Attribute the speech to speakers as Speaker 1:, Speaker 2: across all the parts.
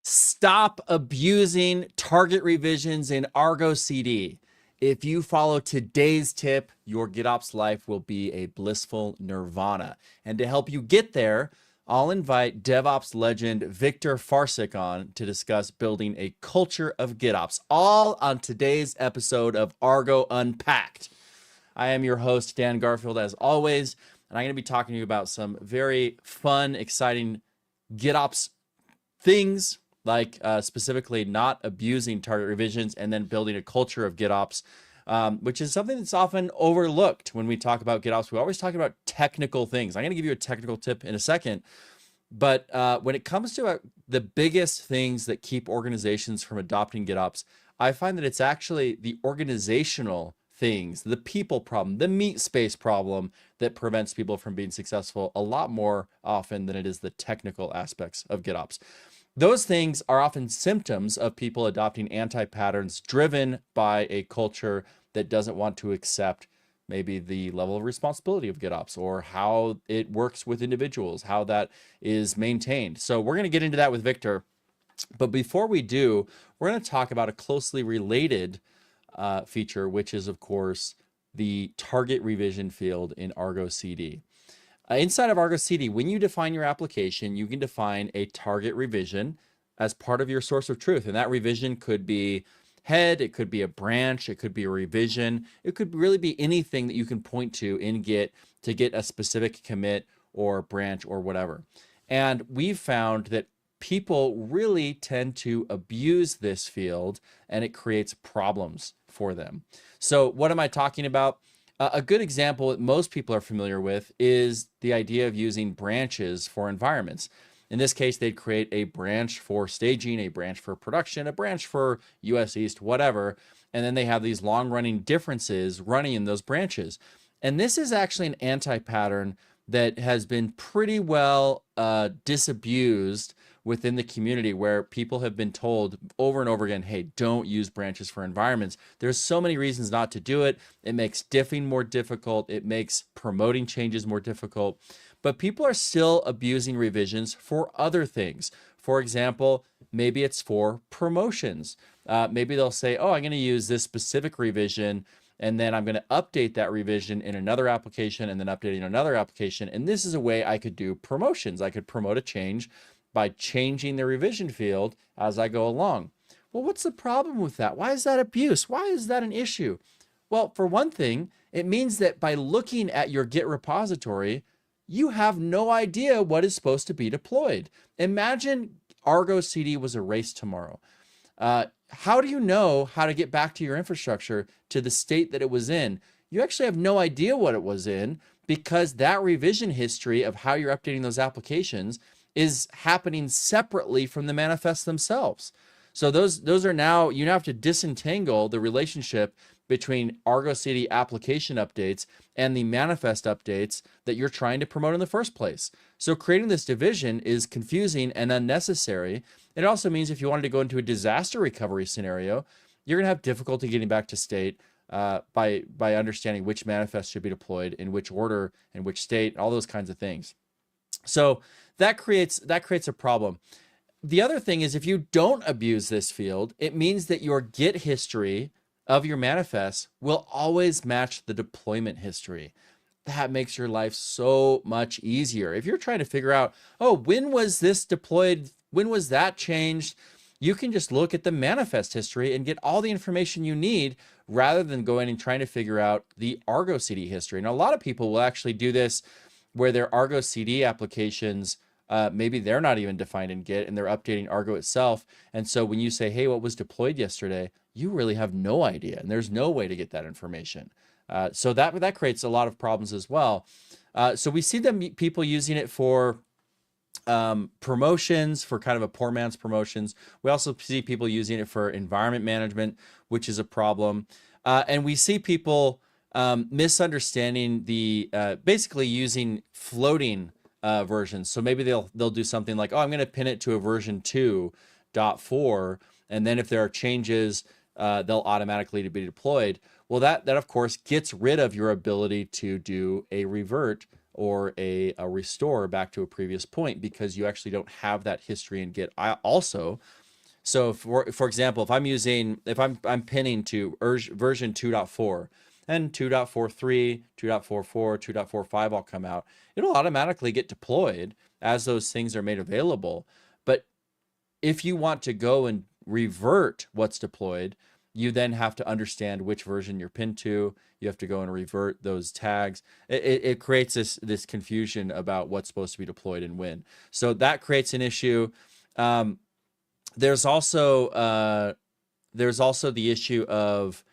Speaker 1: Stop abusing target revisions in Argo CD. If you follow today's tip, your GitOps life will be a blissful nirvana. And to help you get there, I'll invite DevOps legend Viktor Farsic on to discuss building a culture of GitOps, all on today's episode of Argo Unpacked. I am your host, Dan Garfield, as always, and I'm going to be talking to you about some very fun, exciting GitOps things, like specifically not abusing target revisions and then building a culture of GitOps, which is something that's often overlooked when we talk about GitOps. We always talk about technical things. I'm going to give you a technical tip in a second. But when it comes to the biggest things that keep organizations from adopting GitOps, I find that it's actually the organizational things, the people problem, the meat space problem that prevents people from being successful a lot more often than it is the technical aspects of GitOps. Those things are often symptoms of people adopting anti-patterns driven by a culture that doesn't want to accept maybe the level of responsibility of GitOps or how it works with individuals, how that is maintained. So we're going to get into that with Viktor. But before we do, we're going to talk about a closely related feature, which is, of course, the target revision field in Argo CD. Inside of Argo CD, when you define your application, you can define a target revision as part of your source of truth. And that revision could be head, it could be a branch, it could be a revision. It could really be anything that you can point to in Git to get a specific commit or branch or whatever. And we've found that people really tend to abuse this field and it creates problems for them. So what am I talking about? A good example that most people are familiar with is the idea of using branches for environments. In this case, they'd create a branch for staging, a branch for production, a branch for US East, whatever. And then they have these long-running differences running in those branches. And this is actually an anti-pattern that has been pretty well disabused within the community, where people have been told over and over again, hey, don't use branches for environments. There's so many reasons not to do it. It makes diffing more difficult. It makes promoting changes more difficult. But people are still abusing revisions for other things. For example, maybe it's for promotions. Maybe they'll say, oh, I'm going to use this specific revision and then I'm going to update that revision in another application and then updating another application. And this is a way I could do promotions. I could promote a change by changing the revision field as I go along. Well, what's the problem with that? Why is that abuse? Why is that an issue? Well, for one thing, it means that by looking at your Git repository, you have no idea what is supposed to be deployed. Imagine Argo CD was erased tomorrow. How do you know how to get back to your infrastructure to the state that it was in? You actually have no idea what it was in, because that revision history of how you're updating those applications is happening separately from the manifests themselves. So those are now, you have to disentangle the relationship between Argo CD application updates and the manifest updates that you're trying to promote in the first place. So creating this division is confusing and unnecessary. It also means if you wanted to go into a disaster recovery scenario, you're going to have difficulty getting back to state by understanding which manifest should be deployed in which order, in which state, all those kinds of things. So that creates a problem. The other thing is, if you don't abuse this field, it means that your Git history of your manifest will always match the deployment history. That makes your life so much easier. If you're trying to figure out, oh, when was this deployed? When was that changed? You can just look at the manifest history and get all the information you need, rather than going and trying to figure out the Argo CD history. And a lot of people will actually do this where their Argo CD applications, maybe they're not even defined in Git and they're updating Argo itself. And so when you say, hey, what was deployed yesterday? You really have no idea, and there's no way to get that information. So that creates a lot of problems as well. So we see people using it for promotions, for kind of a poor man's promotions. We also see people using it for environment management, which is a problem. And we see people misunderstanding the basically using floating versions. So maybe they'll do something like, oh, I'm going to pin it to a version 2.4, and then if there are changes, they'll automatically be deployed. Well, that of course gets rid of your ability to do a revert or a restore back to a previous point, because you actually don't have that history in Git also. So for example, if I'm pinning to version 2.4, and 2.43, 2.44, 2.45 all come out, it'll automatically get deployed as those things are made available. But if you want to go and revert what's deployed, you then have to understand which version you're pinned to. You have to go and revert those tags. It creates this confusion about what's supposed to be deployed and when. So that creates an issue. There's also the issue of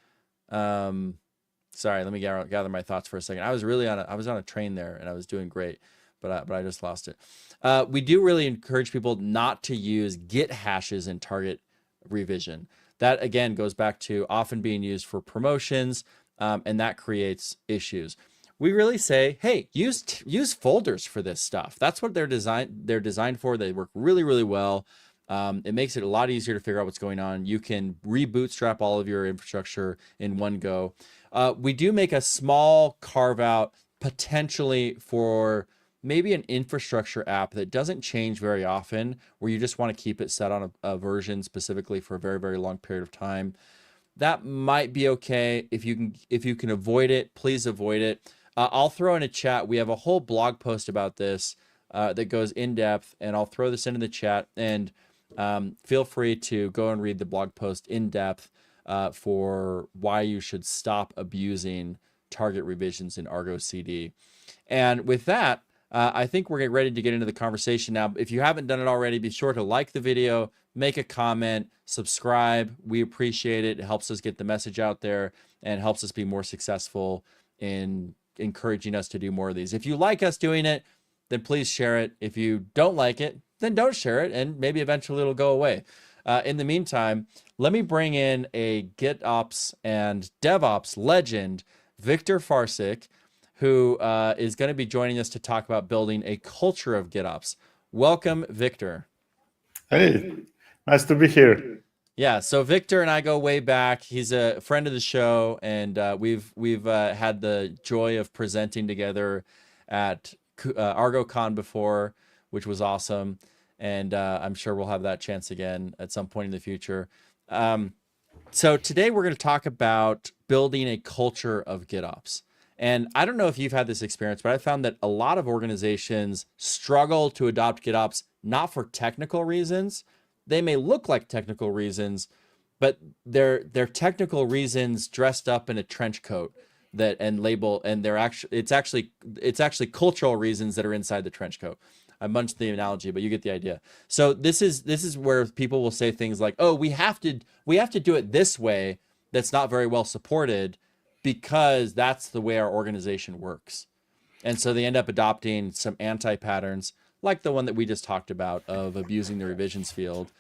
Speaker 1: sorry, let me gather my thoughts for a second. I was on a train there and I was doing great, but I just lost it. We do really encourage people not to use Git hashes in target revision. That again goes back to often being used for promotions, and that creates issues. We really say, hey, use folders for this stuff. That's what they're designed for. They work really, really well. It makes it a lot easier to figure out what's going on. You can rebootstrap all of your infrastructure in one go. We do make a small carve out potentially for maybe an infrastructure app that doesn't change very often, where you just want to keep it set on a version specifically for a very, very long period of time. That might be okay. If you can avoid it, please avoid it. I'll throw in a chat. We have a whole blog post about this that goes in depth, and I'll throw this into the chat, and feel free to go and read the blog post in depth for why you should stop abusing target revisions in Argo CD. And with that, I think we're getting ready to get into the conversation now. If you haven't done it already, be sure to like the video, make a comment, subscribe. We appreciate it. It helps us get the message out there and helps us be more successful in encouraging us to do more of these. If you like us doing it, then please share it. If you don't like it, then don't share it, and maybe eventually it'll go away. In the meantime, let me bring in a GitOps and DevOps legend, Viktor Farsic, who is going to be joining us to talk about building a culture of GitOps. Welcome, Viktor.
Speaker 2: Hey, nice to be here.
Speaker 1: Yeah, so Viktor and I go way back. He's a friend of the show, and we've had the joy of presenting together at ArgoCon before, which was awesome. And I'm sure we'll have that chance again at some point in the future. So today we're going to talk about building a culture of GitOps. And I don't know if you've had this experience, but I found that a lot of organizations struggle to adopt GitOps not for technical reasons. They may look like technical reasons, but they're technical reasons dressed up in a trench coat that and label, and they're actually it's actually cultural reasons that are inside the trench coat. I munched the analogy, but you get the idea. So this is where people will say things like, "Oh, we have to do it this way." That's not very well supported because that's the way our organization works. And so they end up adopting some anti-patterns like the one that we just talked about of abusing the revisions field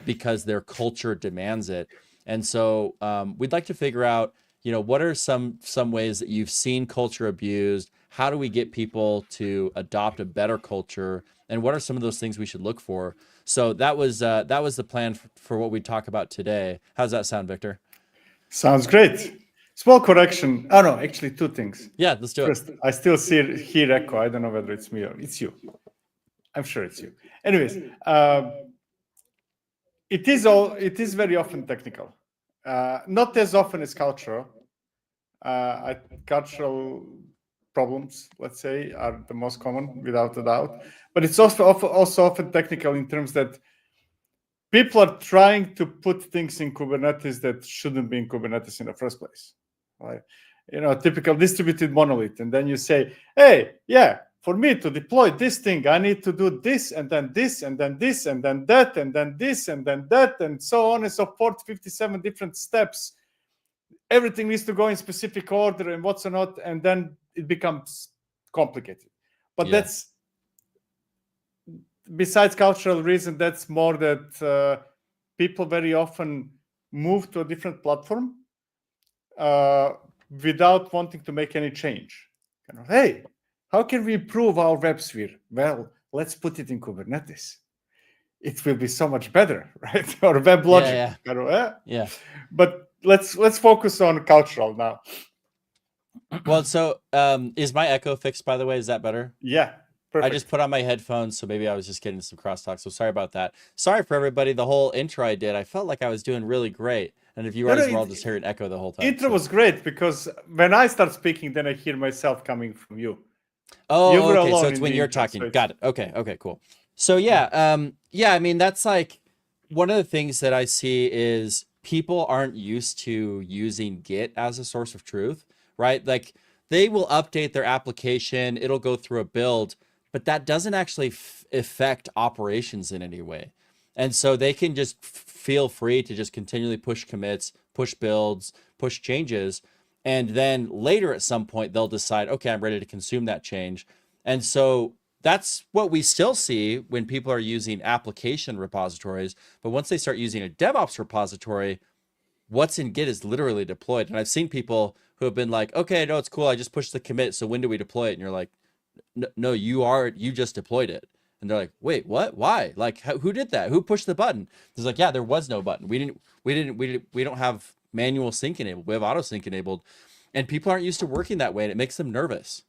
Speaker 1: because their culture demands it. And so we'd like to figure out, what are some ways that you've seen culture abused? How do we get people to adopt a better culture? And what are some of those things we should look for? So that was the plan for what we talk about today. How's that sound, Victor?
Speaker 2: Sounds great. Small correction. Oh no, actually two things.
Speaker 1: Yeah, let's do it.
Speaker 2: First, I still hear echo. I don't know whether it's me or it's you. I'm sure it's you. Anyways, it is very often technical. Not as often as cultural. Cultural problems, let's say, are the most common, without a doubt. But it's also often technical in terms that people are trying to put things in Kubernetes that shouldn't be in Kubernetes in the first place. Right? Typical distributed monolith. And then you say, hey, yeah, for me to deploy this thing, I need to do this, and then this, and then this, and then that, and then this, and then that, and so on and so forth, 57 different steps. Everything needs to go in specific order and what's not, and then it becomes complicated. But that's, besides cultural reason, that's more that people very often move to a different platform without wanting to make any change. Hey, how can we improve our WebSphere? Well, let's put it in Kubernetes. It will be so much better, right? Or WebLogic.
Speaker 1: Yeah.
Speaker 2: But let's focus on cultural now.
Speaker 1: Well, so is my echo fixed, by the way? Is that better?
Speaker 2: Yeah. Perfect.
Speaker 1: I just put on my headphones, so maybe I was just getting some crosstalk. So sorry about that. Sorry for everybody. The whole intro I did, I felt like I was doing really great. And if you guys were all just hearing echo the whole time.
Speaker 2: Intro was great because when I start speaking, then I hear myself coming from you.
Speaker 1: Oh, okay. So it's when you're talking. So Got it. Okay, cool. So yeah, I mean, that's like one of the things that I see is people aren't used to using Git as a source of truth, right? Like they will update their application, it'll go through a build, but that doesn't actually affect operations in any way. And so they can just feel free to just continually push commits, push builds, push changes. And then later at some point, they'll decide, okay, I'm ready to consume that change. And so that's what we still see when people are using application repositories. But once they start using a DevOps repository, what's in Git is literally deployed. And I've seen people who have been like, okay, no, it's cool. I just pushed the commit. So when do we deploy it? And you're like, no, you just deployed it. And they're like, wait, what? Why? Like, who did that? Who pushed the button? It's like, yeah, there was no button. We don't have manual sync enabled. We have auto sync enabled, and people aren't used to working that way, and it makes them nervous.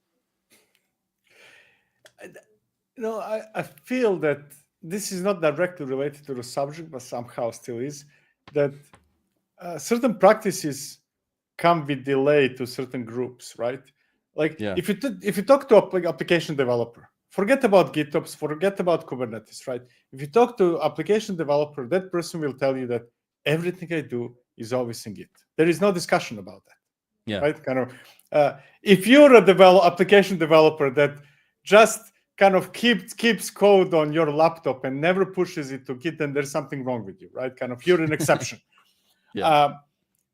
Speaker 2: I feel that this is not directly related to the subject, but somehow still is, that certain practices come with delay to certain groups, right? Like if you talk to an application developer, forget about GitOps, forget about Kubernetes, right? If you talk to application developer, that person will tell you that everything I do is always in Git. There is no discussion about that.
Speaker 1: Yeah.
Speaker 2: Right? If you're a application developer that just kind of keeps code on your laptop and never pushes it to Git, then there's something wrong with you, right? You're an exception.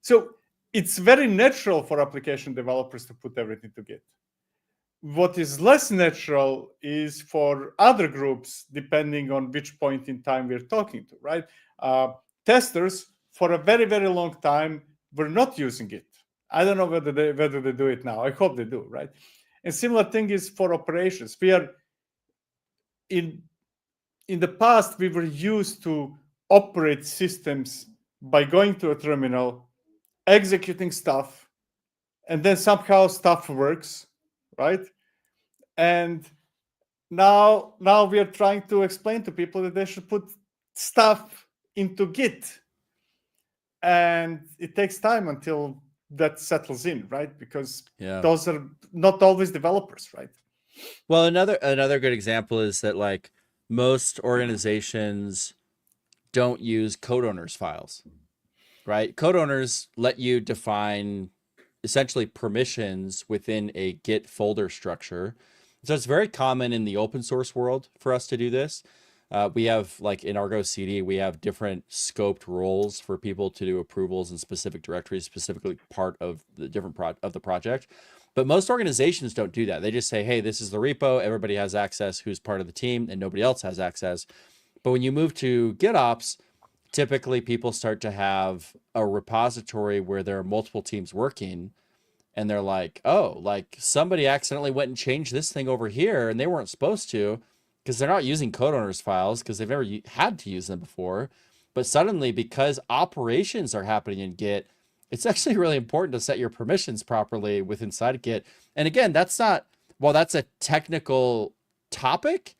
Speaker 2: So it's very natural for application developers to put everything to Git. What is less natural is for other groups, depending on which point in time we're talking to, right? Testers, for a very, very long time, were not using it. I don't know whether they do it now. I hope they do, right? And similar thing is for operations. We are in the past, we were used to operate systems by going to a terminal, executing stuff, and then somehow stuff works, right? And now we are trying to explain to people that they should put stuff into Git. and it takes time until that settles in, right? Because
Speaker 1: Yeah.
Speaker 2: those are not always developers, right?
Speaker 1: Well, another good example is that like most organizations don't use code owners files, right? Code owners let you define essentially permissions within a Git folder structure. So it's very common in the open source world for us to do this. We have like in Argo CD, we have different scoped roles for people to do approvals in specific directories, specifically part of the different of the project. But most organizations don't do that. They just say, hey, this is the repo. Everybody has access who's part of the team and nobody else has access. But when you move to GitOps, typically people start to have a repository where there are multiple teams working and they're like, oh, like somebody accidentally went and changed this thing over here and they weren't supposed to because they're not using code owners files because they've never had to use them before. But suddenly, because operations are happening in Git, it's actually really important to set your permissions properly with inside Git. And again, that's not, while that's a technical topic,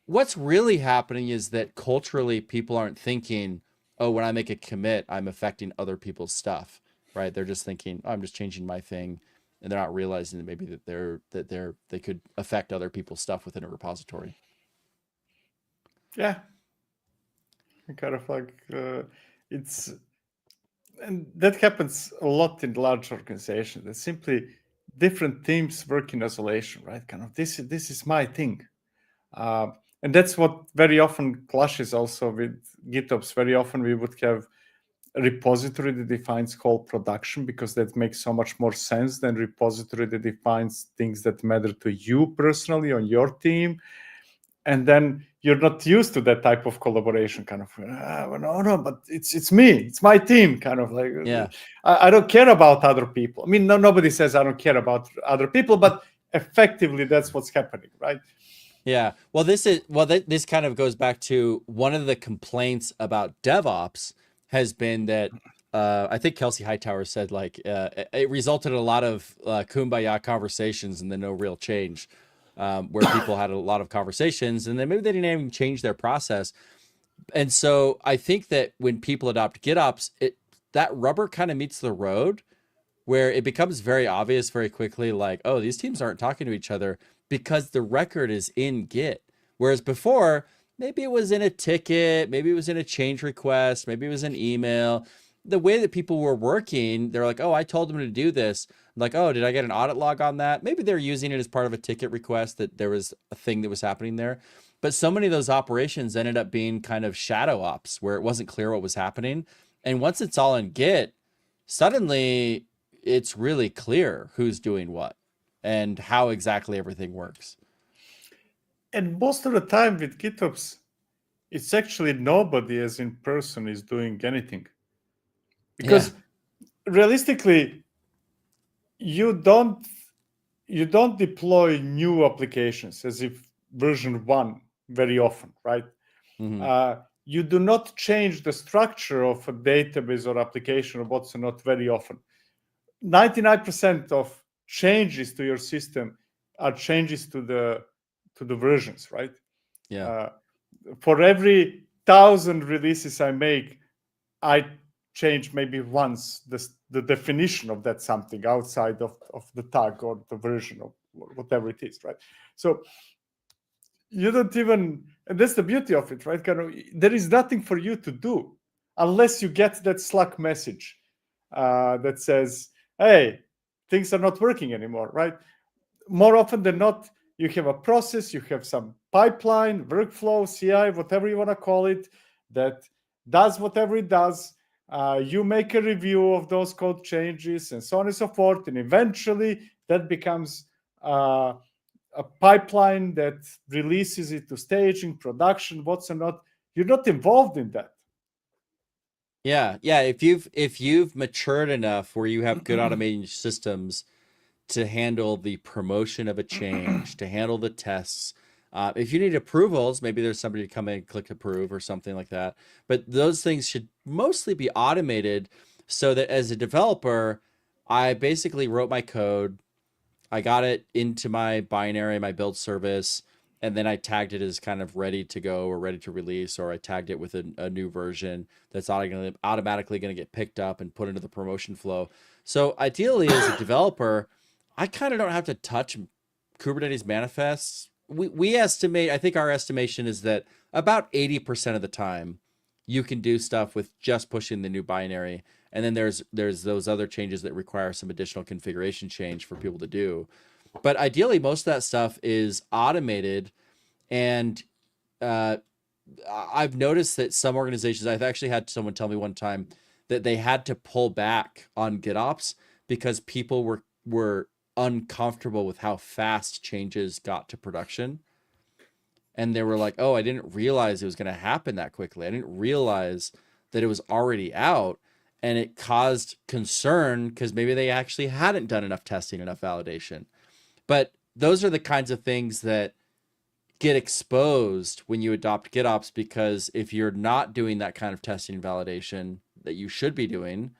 Speaker 1: what's really happening is that culturally people aren't thinking, oh, when I make a commit, I'm affecting other people's stuff, right? They're just thinking, oh, I'm just changing my thing. And they're not realizing that maybe they could affect other people's stuff within a repository.
Speaker 2: Yeah. Kind of like it's, and that happens a lot in large organizations. It's simply different teams work in isolation, right? Kind of this is my thing. And that's what very often clashes also with GitOps. Very often we would have a repository that defines whole production because that makes so much more sense than repository that defines things that matter to you personally on your team. And then you're not used to that type of collaboration, kind of, well, no, but it's me, it's my team, kind of like,
Speaker 1: Yeah.
Speaker 2: I don't care about other people. I mean, nobody says I don't care about other people, but effectively that's what's happening, right?
Speaker 1: Yeah. Well, this kind of goes back to one of the complaints about DevOps has been that I think Kelsey Hightower said like it resulted in a lot of kumbaya conversations and then no real change, where people had a lot of conversations and then maybe they didn't even change their process. And so I think that when people adopt GitOps, that rubber kind of meets the road where it becomes very obvious very quickly, like, oh, these teams aren't talking to each other because the record is in Git. Whereas before, maybe it was in a ticket, maybe it was in a change request, maybe it was an email. The way that people were working, they're like, oh, I told them to do this. I'm like, oh, did I get an audit log on that? Maybe they're using it as part of a ticket request that there was a thing that was happening there. But so many of those operations ended up being kind of shadow ops where it wasn't clear what was happening. And once it's all in Git, suddenly it's really clear who's doing what and how exactly everything works.
Speaker 2: And most of the time with GitOps, it's actually nobody as in person is doing anything. Because realistically, you don't deploy new applications as if version 1 very often, right?
Speaker 1: Mm-hmm.
Speaker 2: You do not change the structure of a database or application or what's not very often. 99% of changes to your system are changes to the versions, right?
Speaker 1: Yeah.
Speaker 2: For every 1,000 releases I make, I change maybe once the definition of that something outside of the tag or the version of whatever it is, right? So you don't even, and that's the beauty of it, right? Kind of, there is nothing for you to do unless you get that Slack message that says, hey, things are not working anymore, right? More often than not, you have a process, you have some pipeline, workflow, CI, whatever you want to call it, that does whatever it does. You make a review of those code changes and so on and so forth. And eventually that becomes a pipeline that releases it to staging, production, what's not. You're not involved in that.
Speaker 1: Yeah. If you've matured enough where you have good automating systems to handle the promotion of a change, to handle the tests. If you need approvals, maybe there's somebody to come in and click approve or something like that. But those things should mostly be automated so that as a developer, I basically wrote my code. I got it into my binary, my build service. and then I tagged it as kind of ready to go or ready to release, or I tagged it with a new version that's automatically going to get picked up and put into the promotion flow. So ideally, as a developer, I kind of don't have to touch Kubernetes manifests. We estimate, I think our estimation is that about 80% of the time you can do stuff with just pushing the new binary. And then there's those other changes that require some additional configuration change for people to do. But ideally, most of that stuff is automated. And I've noticed that some organizations, I've actually had someone tell me one time that they had to pull back on GitOps because people were uncomfortable with how fast changes got to production. And they were like, oh, I didn't realize it was going to happen that quickly. I didn't realize that it was already out. And it caused concern because maybe they actually hadn't done enough testing, enough validation. But those are the kinds of things that get exposed when you adopt GitOps, because if you're not doing that kind of testing and validation that you should be doing,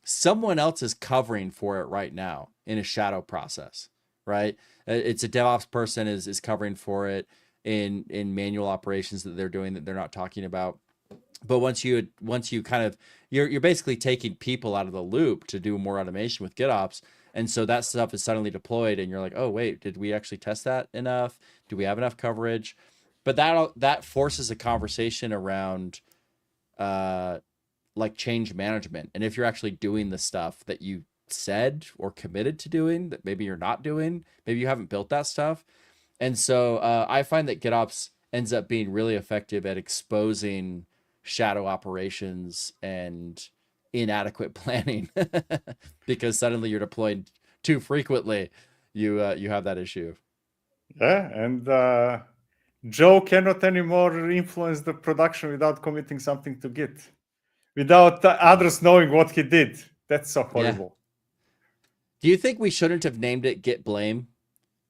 Speaker 1: someone else is covering for it right now in a shadow process, right? It's a DevOps person is covering for it in manual operations that they're doing that they're not talking about. But once you kind of, you're basically taking people out of the loop to do more automation with GitOps. And so that stuff is suddenly deployed and you're like, oh, wait, did we actually test that enough? Do we have enough coverage? But that forces a conversation around like change management. And if you're actually doing the stuff that you said or committed to doing that maybe you're not doing, maybe you haven't built that stuff. And so I find that GitOps ends up being really effective at exposing shadow operations and inadequate planning because suddenly you're deploying too frequently. You have that issue.
Speaker 2: Yeah, and Joe cannot anymore influence the production without committing something to Git, without others knowing what he did. That's so horrible.
Speaker 1: Do you think we shouldn't have named it Git Blame?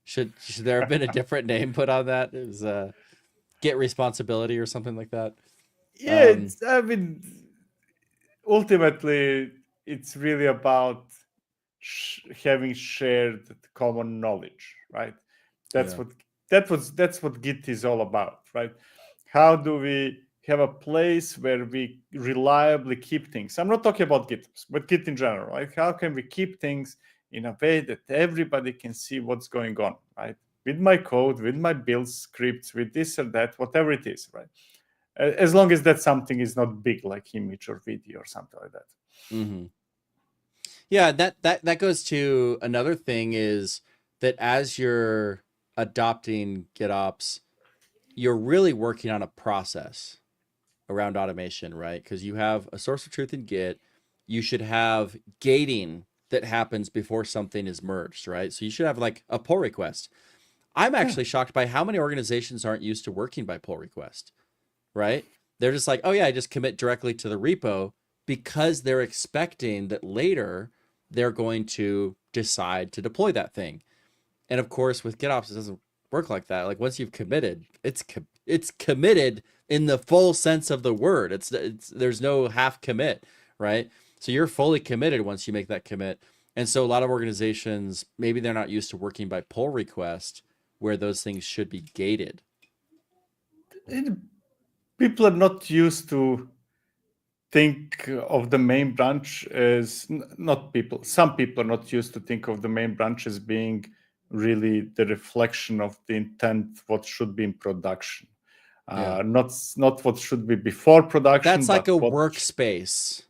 Speaker 1: Should there have been a different name put on that? It was Git Responsibility or something like that.
Speaker 2: Yeah, I mean, ultimately, it's really about having shared common knowledge, right? That's what Git is all about, right? How do we have a place where we reliably keep things? I'm not talking about GitOps, but Git in general, right? How can we keep things in a way that everybody can see what's going on, right? With my code, with my build scripts, with this or that, whatever it is, right? As long as that something is not big, like image or video or something like that.
Speaker 1: Mm-hmm. Yeah, that goes to another thing, is that as you're adopting GitOps, you're really working on a process around automation, right? Because you have a source of truth in Git. You should have gating that happens before something is merged, right? So you should have like a pull request. I'm actually shocked by how many organizations aren't used to working by pull request, right? They're just like, oh yeah, I just commit directly to the repo, because they're expecting that later they're going to decide to deploy that thing. And of course, with GitOps, it doesn't work like that. Like once you've committed, it's committed in the full sense of the word. It's there's no half commit, right? So you're fully committed once you make that commit. And so a lot of organizations, maybe they're not used to working by pull request, where those things should be gated.
Speaker 2: People are not used to think of the main branch as, not people, some people are not used to think of the main branch as being really the reflection of the intent, what should be in production. Not what should be before production.
Speaker 1: That's like a workspace.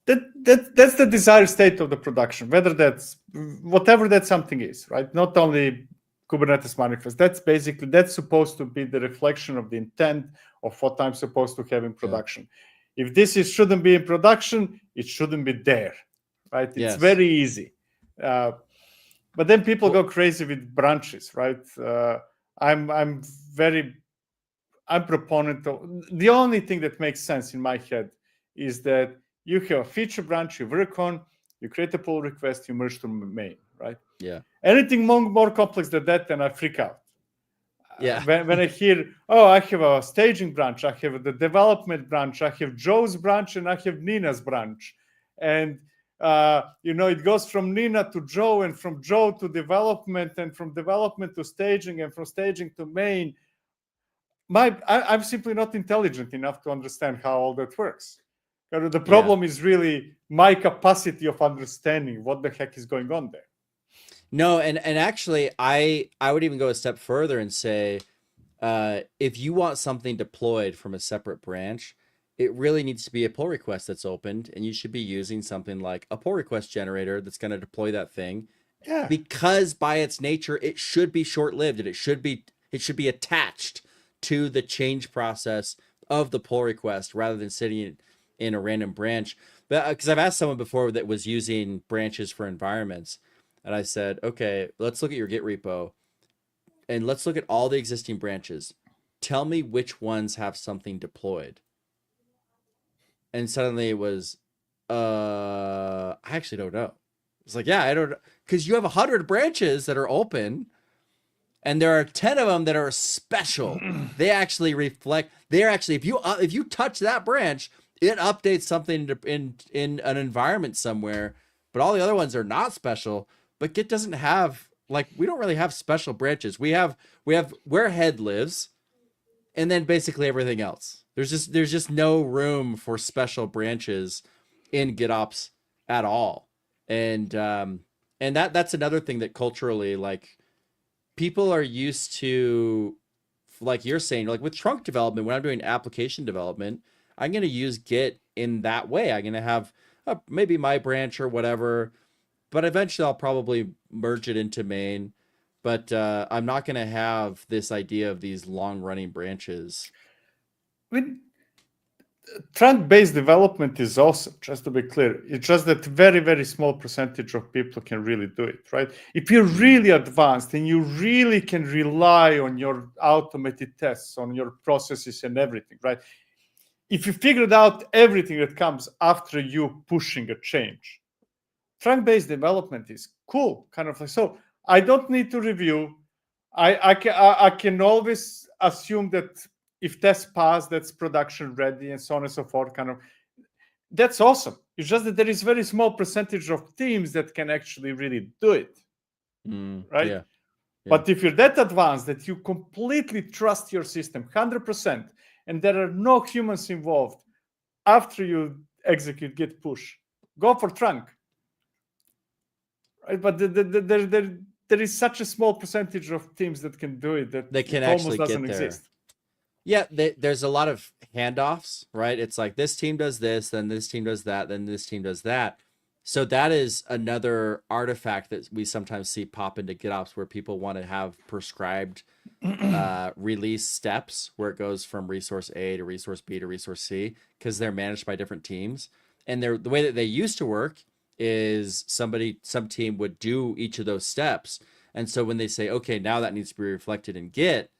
Speaker 2: That's the desired state of the production, whether that's whatever that something is, right? Not only Kubernetes manifest. That's supposed to be the reflection of the intent of what I'm supposed to have in production. If this shouldn't be in production, it shouldn't be there, right? It's very easy. But then people go crazy with branches, right? I'm proponent of, the only thing that makes sense in my head is that you have a feature branch you work on, you create a pull request, you merge to main, right?
Speaker 1: Yeah.
Speaker 2: Anything more complex than that, then I freak out.
Speaker 1: Yeah.
Speaker 2: When I hear, oh, I have a staging branch, I have the development branch, I have Joe's branch, and I have Nina's branch. And It goes from Nina to Joe, and from Joe to development, and from development to staging, and from staging to main. I'm simply not intelligent enough to understand how all that works. The problem is really my capacity of understanding what the heck is going on there.
Speaker 1: No, and actually, I would even go a step further and say, if you want something deployed from a separate branch, it really needs to be a pull request that's opened, and you should be using something like a pull request generator that's going to deploy that thing.
Speaker 2: Yeah.
Speaker 1: Because by its nature, it should be short-lived, and it should be attached to the change process of the pull request rather than sitting in a random branch. But because I've asked someone before that was using branches for environments, and I said, okay, let's look at your Git repo and let's look at all the existing branches. Tell me which ones have something deployed. And suddenly it was, I actually don't know. It's like, yeah, I don't know. Because you have 100 branches that are open, and there are 10 of them that are special. They actually reflect, they're actually, if you touch that branch, it updates something in an environment somewhere, but all the other ones are not special. But Git doesn't have, like, we don't really have special branches. We have where head lives, and then basically everything else. There's just no room for special branches in GitOps at all. And that's another thing that culturally, like, people are used to, like you're saying, like with trunk development, when I'm doing application development, I'm going to use Git in that way. I'm going to have maybe my branch or whatever, but eventually I'll probably merge it into main. But I'm not going to have this idea of these long running branches.
Speaker 2: Trunk-based development is awesome, just to be clear. It's just that very, very small percentage of people can really do it, right? If you're really advanced and you really can rely on your automated tests, on your processes and everything, right? If you figured out everything that comes after you pushing a change, trunk-based development is cool, kind of like, so I don't need to review. I can always assume that if tests pass, that's production ready, and so on and so forth. Kind of, that's awesome. It's just that there is very small percentage of teams that can actually really do it, right?
Speaker 1: Yeah.
Speaker 2: But if you're that advanced that you completely trust your system 100%, and there are no humans involved after you execute git push, go for trunk. Right? But there is such a small percentage of teams that can do it that
Speaker 1: they can
Speaker 2: it
Speaker 1: actually
Speaker 2: almost doesn't
Speaker 1: get there.
Speaker 2: exist.
Speaker 1: Yeah, there's a lot of handoffs, right? It's like this team does this, then this team does that, then this team does that. So that is another artifact that we sometimes see pop into GitOps, where people want to have prescribed release steps where it goes from resource A to resource B to resource C, because they're managed by different teams. And the way that they used to work is some team would do each of those steps. And so when they say, okay, now that needs to be reflected in Git,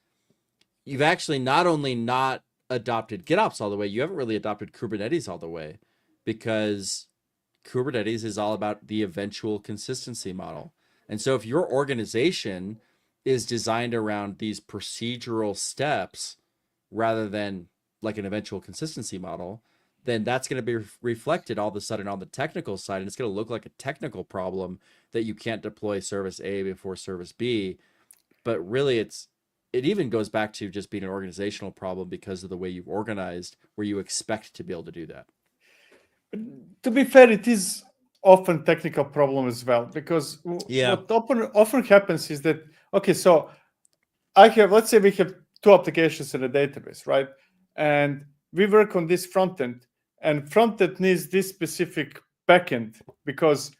Speaker 1: you've actually not only not adopted GitOps all the way, you haven't really adopted Kubernetes all the way, because Kubernetes is all about the eventual consistency model. And so if your organization is designed around these procedural steps rather than like an eventual consistency model, then that's going to be reflected all of a sudden on the technical side, and it's going to look like a technical problem that you can't deploy service A before service B. But really it even goes back to just being an organizational problem because of the way you've organized, where you expect to be able to do that.
Speaker 2: To be fair, it is often technical problem as well, because what often happens is that, okay, so let's say we have two applications in a database, right? And we work on this front end, and front end needs this specific backend, because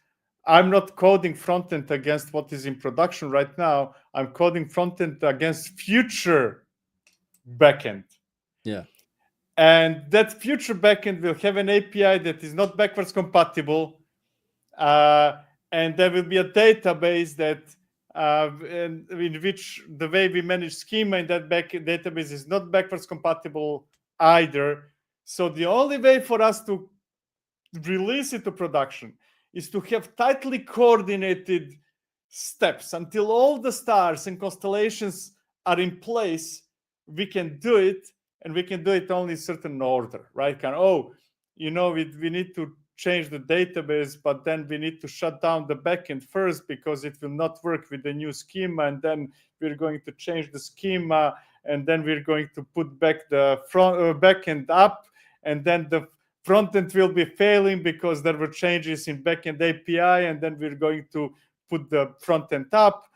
Speaker 2: I'm not coding front end against what is in production right now. I'm coding front end against future backend.
Speaker 1: Yeah.
Speaker 2: And that future backend will have an API that is not backwards compatible. And there will be a database that in which the way we manage schema in that database is not backwards compatible either. So the only way for us to release it to production is to have tightly coordinated steps until all the stars and constellations are in place. We can do it, and we can do it only in certain order, right? We need to change the database, but then we need to shut down the backend first because it will not work with the new schema. And then we're going to change the schema, and then we're going to put back the backend up, and then the front end will be failing because there were changes in backend API, and then we're going to put the front end up.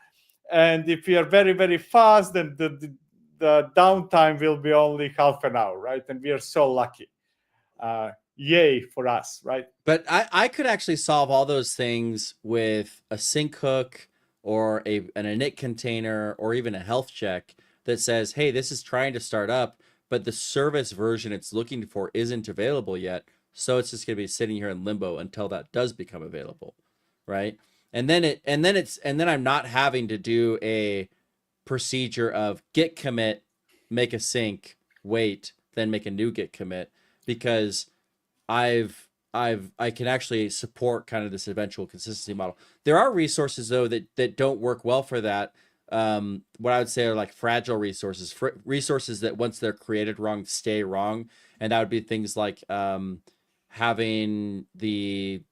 Speaker 2: And if we are very, very fast, then the downtime will be only half an hour, right? And we are so lucky. Yay for us, right?
Speaker 1: But I could actually solve all those things with a sync hook or an init container or even a health check that says, hey, this is trying to start up, but the service version it's looking for isn't available yet. So it's just going to be sitting here in limbo until that does become available, right? And then I'm not having to do a procedure of git commit, make a sync, wait, then make a new git commit, because I can actually support kind of this eventual consistency model. There are resources though that don't work well for that. What I would say are like fragile resources, resources that once they're created wrong, stay wrong. And that would be things like having the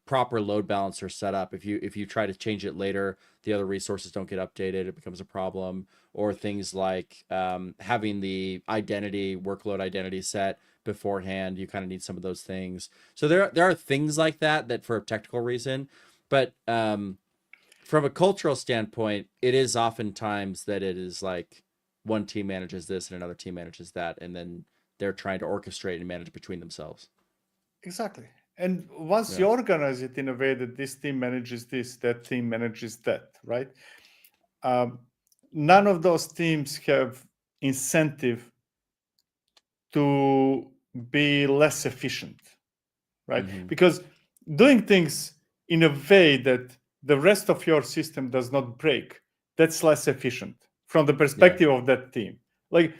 Speaker 1: proper load balancer set up. If you try to change it later, the other resources don't get updated, it becomes a problem. Or things like having the workload identity set beforehand. You kind of need some of those things. So there are things like that for a technical reason, but from a cultural standpoint, it is oftentimes that it is like one team manages this and another team manages that, and then they're trying to orchestrate and manage between themselves.
Speaker 2: Exactly. And once you organize it in a way that this team manages this, that team manages that, right? None of those teams have incentive to be less efficient, right?
Speaker 1: Mm-hmm.
Speaker 2: Because doing things in a way that the rest of your system does not break, that's less efficient from the perspective of that team. Like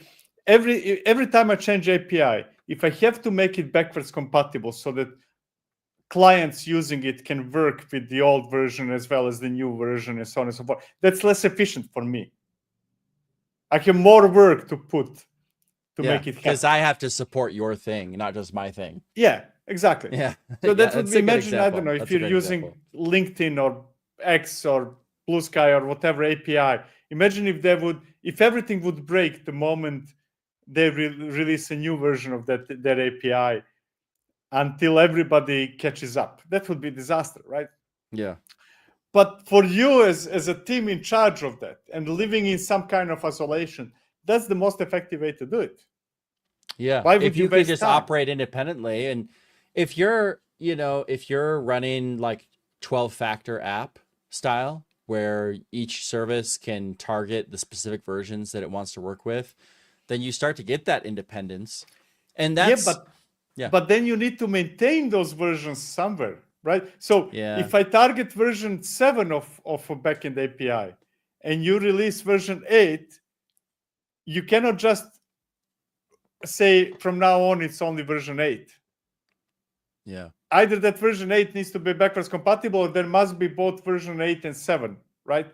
Speaker 2: every time I change API, if I have to make it backwards compatible so that clients using it can work with the old version as well as the new version and so on and so forth, that's less efficient for me. I have more work to put to make it happen.
Speaker 1: Because I have to support your thing, not just my thing.
Speaker 2: Yeah, exactly.
Speaker 1: Yeah.
Speaker 2: So that would be, imagine, I don't know, if
Speaker 1: that's
Speaker 2: you're using LinkedIn or X or Blue Sky or whatever API. Imagine if everything would break the moment they release a new version of that API until everybody catches up. That would be a disaster, right?
Speaker 1: Yeah.
Speaker 2: But for you as a team in charge of that and living in some kind of isolation, that's the most effective way to do it.
Speaker 1: Yeah.
Speaker 2: Why would
Speaker 1: if you could just
Speaker 2: time?
Speaker 1: operate independently, and if you're running like 12-factor app style where each service can target the specific versions that it wants to work with, then you start to get that independence. And that's
Speaker 2: but then you need to maintain those versions somewhere, right? So if I target version 7 of a backend API and you release version 8, you cannot just say from now on it's only version 8.
Speaker 1: Yeah.
Speaker 2: Either that version 8 needs to be backwards compatible, or there must be both version 8 and 7, right?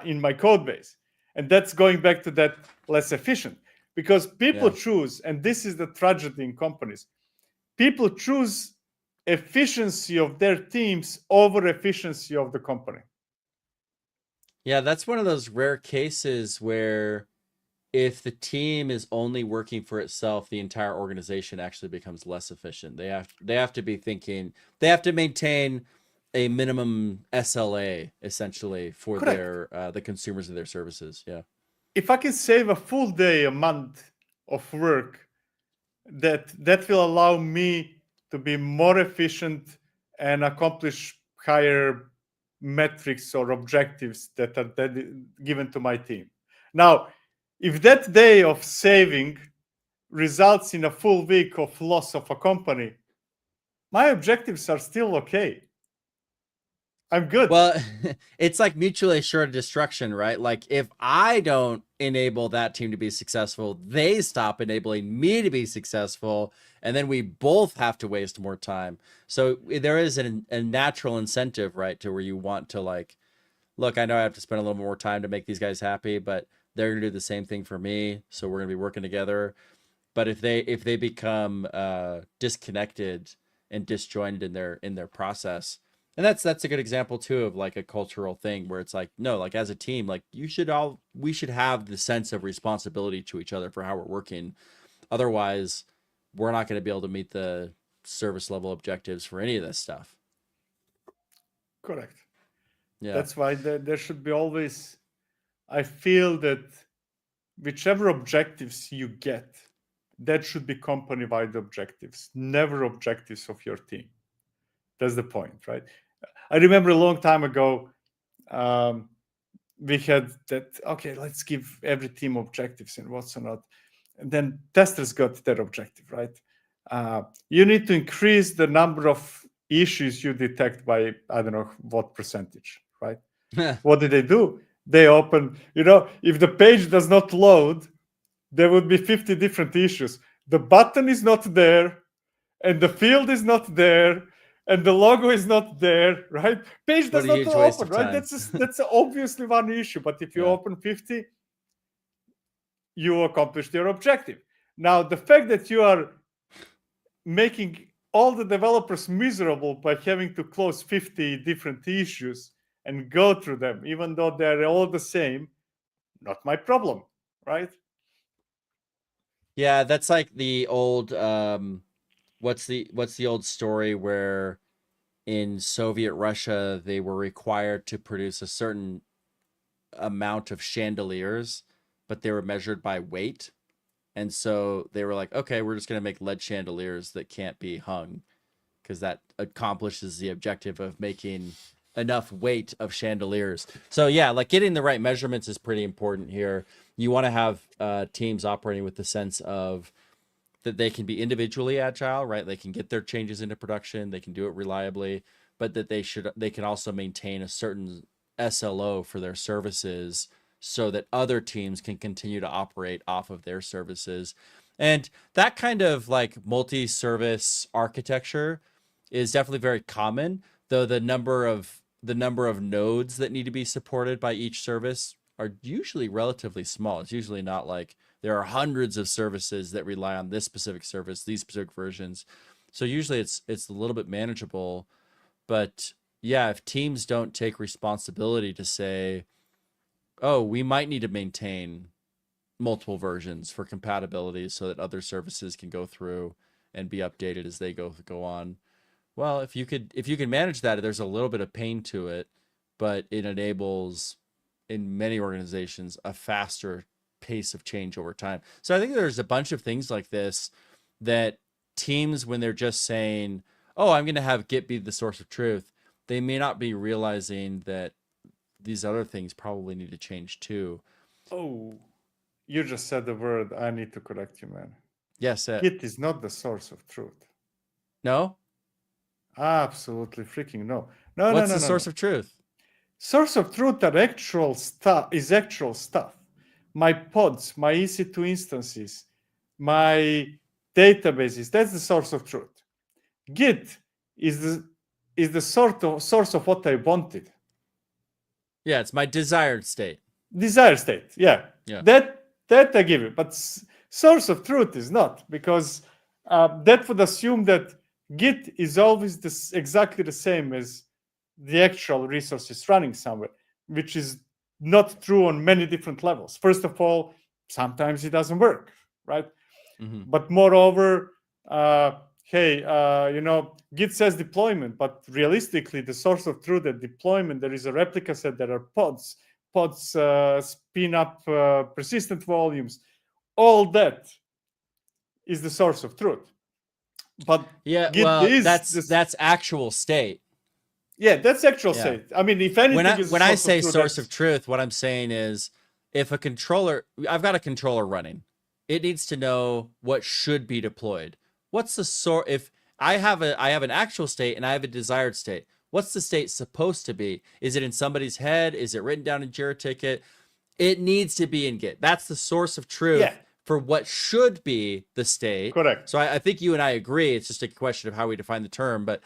Speaker 2: In my code base. And that's going back to that less efficient. Because people choose, and this is the tragedy in companies, people choose efficiency of their teams over efficiency of the company.
Speaker 1: Yeah, that's one of those rare cases where if the team is only working for itself, the entire organization actually becomes less efficient. They have to be thinking, they have to maintain a minimum SLA essentially for the consumers of their services. Yeah.
Speaker 2: If I can save a full day, a month of work, that will allow me to be more efficient and accomplish higher metrics or objectives that are given to my team. Now, if that day of saving results in a full week of loss of a company, my objectives are still okay. I'm good.
Speaker 1: Well, it's like mutually assured destruction, right? Like if I don't enable that team to be successful, they stop enabling me to be successful, and then we both have to waste more time. So there is a natural incentive, right, to where you want to like, look, I know I have to spend a little more time to make these guys happy, but they're gonna do the same thing for me, so we're gonna be working together. But if they become disconnected, and disjointed in their process. And that's a good example too of like a cultural thing where it's like, no, like as a team, like we should have the sense of responsibility to each other for how we're working. Otherwise, we're not going to be able to meet the service level objectives for any of this stuff.
Speaker 2: Correct.
Speaker 1: Yeah.
Speaker 2: That's why there should be always, I feel that whichever objectives you get, that should be company-wide objectives, never objectives of your team. That's the point, right? I remember a long time ago, we had that, okay, let's give every team objectives and what's or not. And then testers got their objective, right? You need to increase the number of issues you detect by, I don't know what percentage, right? What did they do? They open, if the page does not load, there would be 50 different issues. The button is not there, and the field is not there, and the logo is not there, right? Page does not open, right? That's obviously one issue. But if you open 50, you accomplished your objective. Now, the fact that you are making all the developers miserable by having to close 50 different issues and go through them, even though they're all the same, not my problem, right?
Speaker 1: Yeah, that's like the old what's the old story where in Soviet Russia they were required to produce a certain amount of chandeliers, but they were measured by weight. And so they were like, okay, we're just going to make lead chandeliers that can't be hung because that accomplishes the objective of making enough weight of chandeliers. So yeah, like getting the right measurements is pretty important here. You want to have teams operating with the sense of that they can be individually agile, right? They can get their changes into production, they can do it reliably, but that they can also maintain a certain SLO for their services so that other teams can continue to operate off of their services. And that kind of like multi-service architecture is definitely very common, though the number of nodes that need to be supported by each service are usually relatively small. It's usually not like there are hundreds of services that rely on this specific service, these specific versions. So usually it's a little bit manageable. But yeah, if teams don't take responsibility to say, oh, we might need to maintain multiple versions for compatibility so that other services can go through and be updated as they go on. Well, if you can manage that, there's a little bit of pain to it, but it enables in many organizations a faster pace of change over time. So I think there's a bunch of things like this that teams, when they're just saying, oh, I'm going to have Git be the source of truth, they may not be realizing that these other things probably need to change too.
Speaker 2: Oh, you just said the word. I need to correct you, man.
Speaker 1: Yes.
Speaker 2: Git is not the source of truth.
Speaker 1: No?
Speaker 2: Absolutely freaking no. No,
Speaker 1: What's
Speaker 2: no,
Speaker 1: the source of truth?
Speaker 2: Source of truth are actual stuff. My pods, my EC2 instances, my databases. That's the source of truth. Git is the source of what I wanted.
Speaker 1: Yeah, it's my desired state.
Speaker 2: Desired state. Yeah. That I give you. But source of truth is not, because that would assume that Git is always exactly the same as the actual resources running somewhere, which is not true on many different levels. First of all, sometimes it doesn't work, right? Mm-hmm. But moreover, Git says deployment, but realistically, the source of truth at deployment, there is a replica set, there are pods spin up persistent volumes. All that is the source of truth. But
Speaker 1: yeah, Git that's actual state.
Speaker 2: Yeah, that's actual state. I mean, if anything,
Speaker 1: when I say source of truth, what I'm saying is, if a controller, I've got a controller running, it needs to know what should be deployed. What's the source? If I have an actual state and I have a desired state, what's the state supposed to be? Is it in somebody's head? Is it written down in Jira ticket? It needs to be in Git. That's the source of truth for what should be the state.
Speaker 2: Correct.
Speaker 1: So I think you and I agree. It's just a question of how we define the term. But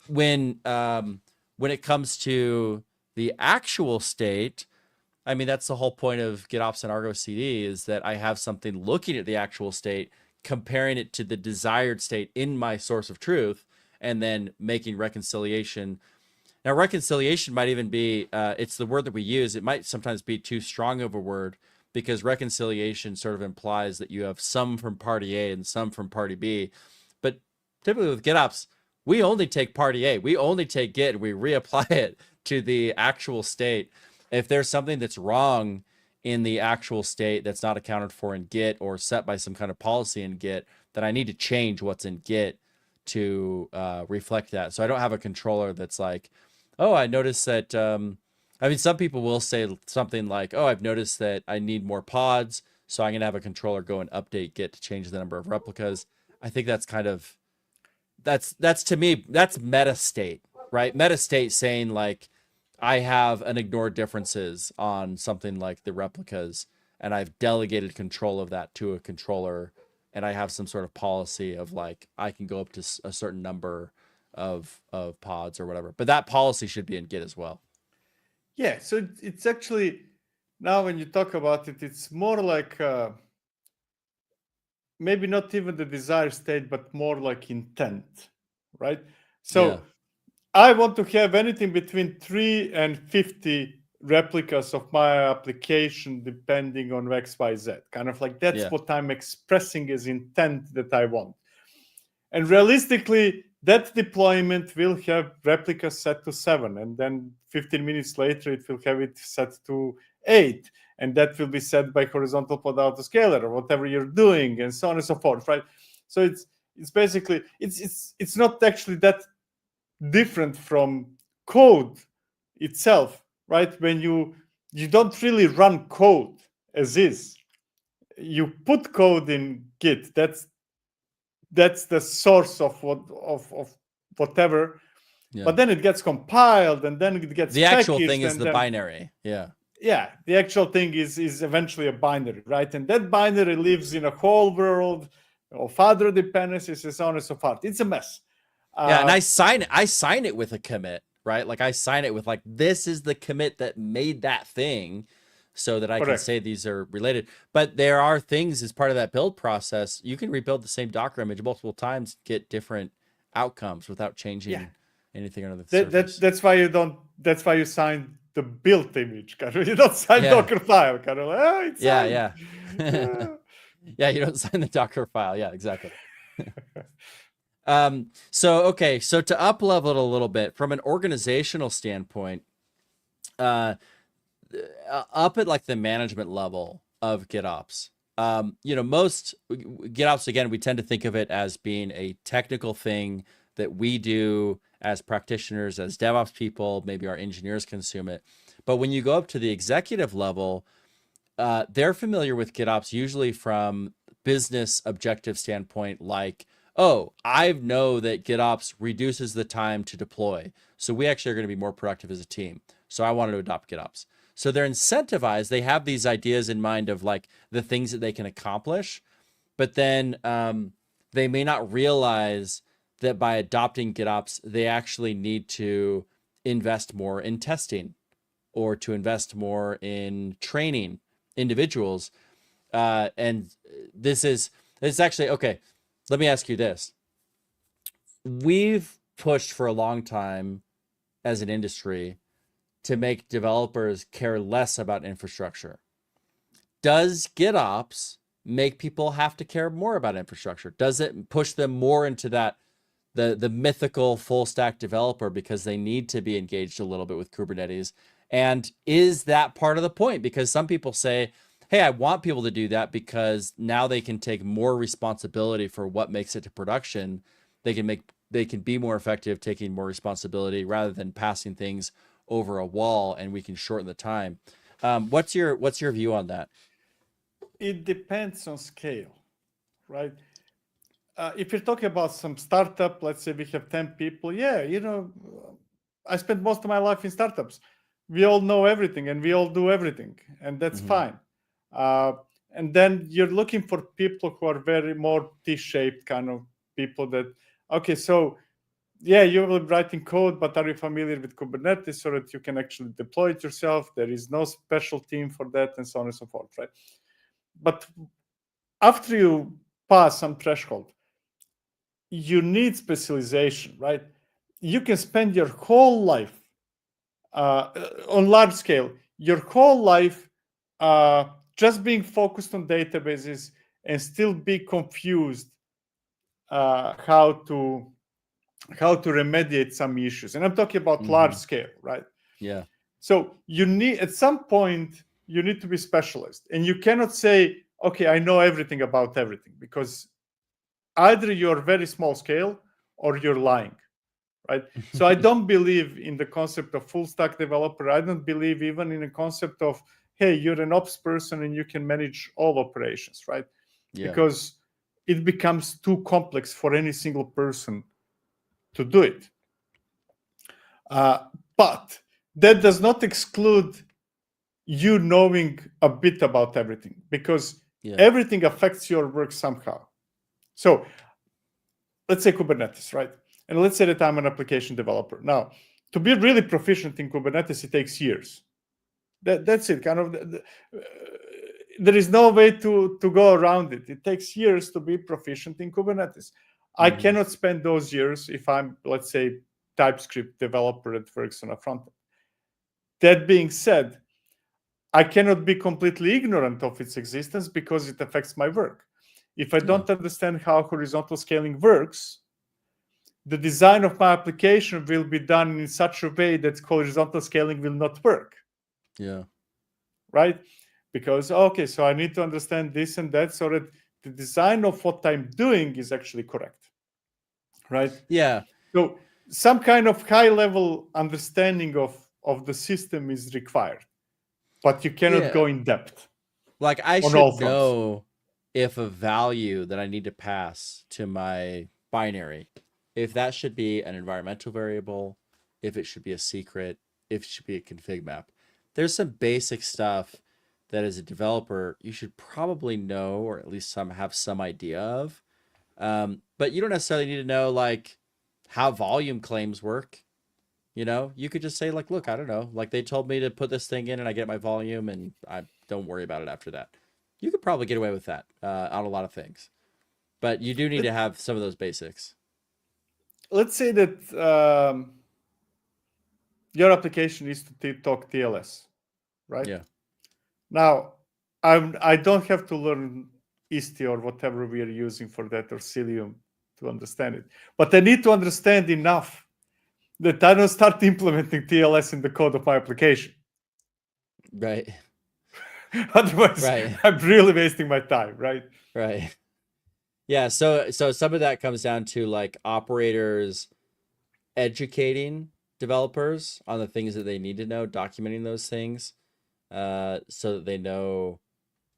Speaker 1: when it comes to the actual state, I mean, that's the whole point of GitOps and Argo CD, is that I have something looking at the actual state, comparing it to the desired state in my source of truth, and then making reconciliation. Now, reconciliation might even be, it's the word that we use. It might sometimes be too strong of a word, because reconciliation sort of implies that you have some from party A and some from party B. But typically with GitOps, we only take party A. We only take Git and we reapply it to the actual state. If there's something that's wrong in the actual state that's not accounted for in Git or set by some kind of policy in Git, then I need to change what's in Git to reflect that. So I don't have a controller that's like, oh, I noticed that, I mean, some people will say something like, oh, I've noticed that I need more pods, so I'm going to have a controller go and update Git to change the number of replicas. I think that's kind of, that's to me, that's meta state, right? Meta state saying like, I have an ignore differences on something like the replicas, and I've delegated control of that to a controller, and I have some sort of policy of like, I can go up to a certain number of pods or whatever. But that policy should be in Git as well.
Speaker 2: Yeah, so it's actually, now when you talk about it, it's more like maybe not even the desired state, but more like intent, right? So
Speaker 1: Yeah.
Speaker 2: I want to have anything between 3 and 50 replicas of my application, depending on X, Y, Z. Kind of like that's
Speaker 1: Yeah.
Speaker 2: what I'm expressing as intent that I want. And realistically, that deployment will have replicas set to 7. And then 15 minutes later, it will have it set to 8. And that will be set by horizontal pod autoscaler or whatever you're doing, and so on and so forth, right? So it's basically, it's not actually that different from code itself, right? When you don't really run code as is. You put code in Git. That's the source of whatever.
Speaker 1: Yeah.
Speaker 2: But then it gets compiled, and then it gets
Speaker 1: the actual
Speaker 2: packaged,
Speaker 1: thing is
Speaker 2: and
Speaker 1: the
Speaker 2: then,
Speaker 1: binary. Yeah.
Speaker 2: Yeah, the actual thing is eventually a binary, right? And that binary lives in a whole world of other dependencies and so on and so forth. It's a mess.
Speaker 1: Yeah, and I sign it with a commit, right? Like I sign it with like, this is the commit that made that thing, so that I can
Speaker 2: Correct.
Speaker 1: say these are related. But there are things as part of that build process. You can rebuild the same Docker image multiple times, get different outcomes without changing anything under the surface.
Speaker 2: That's why you don't. That's why you sign the build image. Kind of. You don't sign
Speaker 1: Yeah.
Speaker 2: Docker file. Kind of. Oh, it's
Speaker 1: Yeah,
Speaker 2: signed.
Speaker 1: yeah, you don't sign the Docker file. Yeah, exactly. So okay, so to up level it a little bit from an organizational standpoint, up at like the management level of GitOps. You know, most GitOps, again, we tend to think of it as being a technical thing that we do as practitioners, as DevOps people. Maybe our engineers consume it. But when you go up to the executive level, they're familiar with GitOps usually from business objective standpoint, like, oh, I know that GitOps reduces the time to deploy, so we actually are going to be more productive as a team. So I wanted to adopt GitOps. So they're incentivized. They have these ideas in mind of like the things that they can accomplish, but then they may not realize that by adopting GitOps, they actually need to invest more in testing or to invest more in training individuals. And it's actually, okay, let me ask you this. We've pushed for a long time as an industry to make developers care less about infrastructure. Does GitOps make people have to care more about infrastructure? Does it push them more into that, the mythical full stack developer, because they need to be engaged a little bit with Kubernetes? And is that part of the point? Because some people say, hey, I want people to do that because now they can take more responsibility for what makes it to production. They can be more effective taking more responsibility rather than passing things over a wall, and we can shorten the time. What's your view on that?
Speaker 2: It depends on scale, right? If you're talking about some startup, let's say we have 10 people, I spent most of my life in startups. We all know everything and we all do everything, and that's fine. And then you're looking for people who are very more T-shaped kind of people that, okay, so yeah, you will be writing code, but are you familiar with Kubernetes so that you can actually deploy it yourself? There is no special team for that, and so on and so forth, right? But after you pass some threshold, you need specialization, right? You can spend your whole life on large scale, your whole life just being focused on databases and still be confused how to remediate some issues. And I'm talking about large scale, right?
Speaker 1: Yeah.
Speaker 2: So you need, at some point, you need to be specialized, and you cannot say, okay, I know everything about everything, because either you're very small scale or you're lying, right? So I don't believe in the concept of full stack developer. I don't believe even in the concept of, hey, you're an ops person and you can manage all operations, right?
Speaker 1: Yeah.
Speaker 2: Because it becomes too complex for any single person to do it. But that does not exclude you knowing a bit about everything, because
Speaker 1: Yeah.
Speaker 2: everything affects your work somehow. So let's say Kubernetes, right? And let's say that I'm an application developer. Now, to be really proficient in Kubernetes, it takes years. That's it. Kind of, there is no way to go around it. It takes years to be proficient in Kubernetes. I cannot spend those years if I'm, let's say, TypeScript developer that works on a front end. That being said, I cannot be completely ignorant of its existence because it affects my work. If I don't understand how horizontal scaling works, the design of my application will be done in such a way that horizontal scaling will not work.
Speaker 1: Yeah.
Speaker 2: Right? Because, okay, so I need to understand this and that so that the design of what I'm doing is actually correct. Right?
Speaker 1: Yeah.
Speaker 2: So some kind of high level understanding of the system is required, but you cannot
Speaker 1: Yeah.
Speaker 2: go in depth
Speaker 1: Like I
Speaker 2: on all
Speaker 1: should
Speaker 2: fronts.
Speaker 1: know if a value that I need to pass to my binary, if that should be an environmental variable, if it should be a secret, if it should be a config map. There's some basic stuff that as a developer you should probably know, or at least have some idea of. But you don't necessarily need to know like how volume claims work. You know, you could just say like, look, I don't know, like they told me to put this thing in and I get my volume and I don't worry about it after that. You could probably get away with that on a lot of things, but you do need to have some of those basics.
Speaker 2: Let's say that your application needs to talk TLS, right?
Speaker 1: Yeah.
Speaker 2: Now, I don't have to learn ISTI or whatever we are using for that, or Cilium, to understand it. But I need to understand enough that I don't start implementing TLS in the code of my application.
Speaker 1: Right.
Speaker 2: Otherwise,
Speaker 1: Right.
Speaker 2: I'm really wasting my time, right?
Speaker 1: Right. Yeah. So some of that comes down to like operators educating developers on the things that they need to know, documenting those things, so that they know,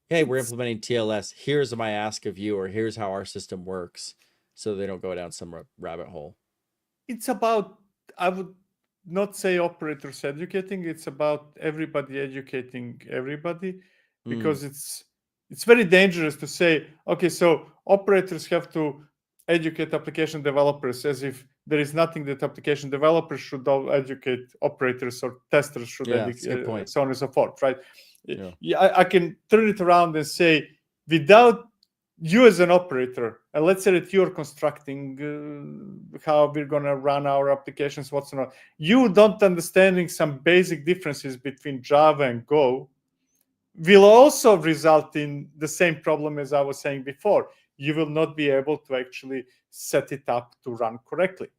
Speaker 1: hey, we're
Speaker 2: It's
Speaker 1: implementing TLS. Here's my ask of you, or here's how our system works, so they don't go down some rabbit hole.
Speaker 2: it's about, I would not say operators educating, it's about everybody educating everybody,
Speaker 1: Mm,
Speaker 2: because it's very dangerous to say, okay, so operators have to educate application developers, as if there is nothing that application developers should educate operators, or testers should
Speaker 1: yeah, it's a good
Speaker 2: educate,
Speaker 1: point.
Speaker 2: so on and so forth, right?
Speaker 1: Yeah.
Speaker 2: Yeah, I can turn it around and say, without you as an operator, and let's say that you're constructing how we're going to run our applications, what's not, you don't understanding some basic differences between Java and Go will also result in the same problem as I was saying before. You will not be able to actually set it up to run correctly.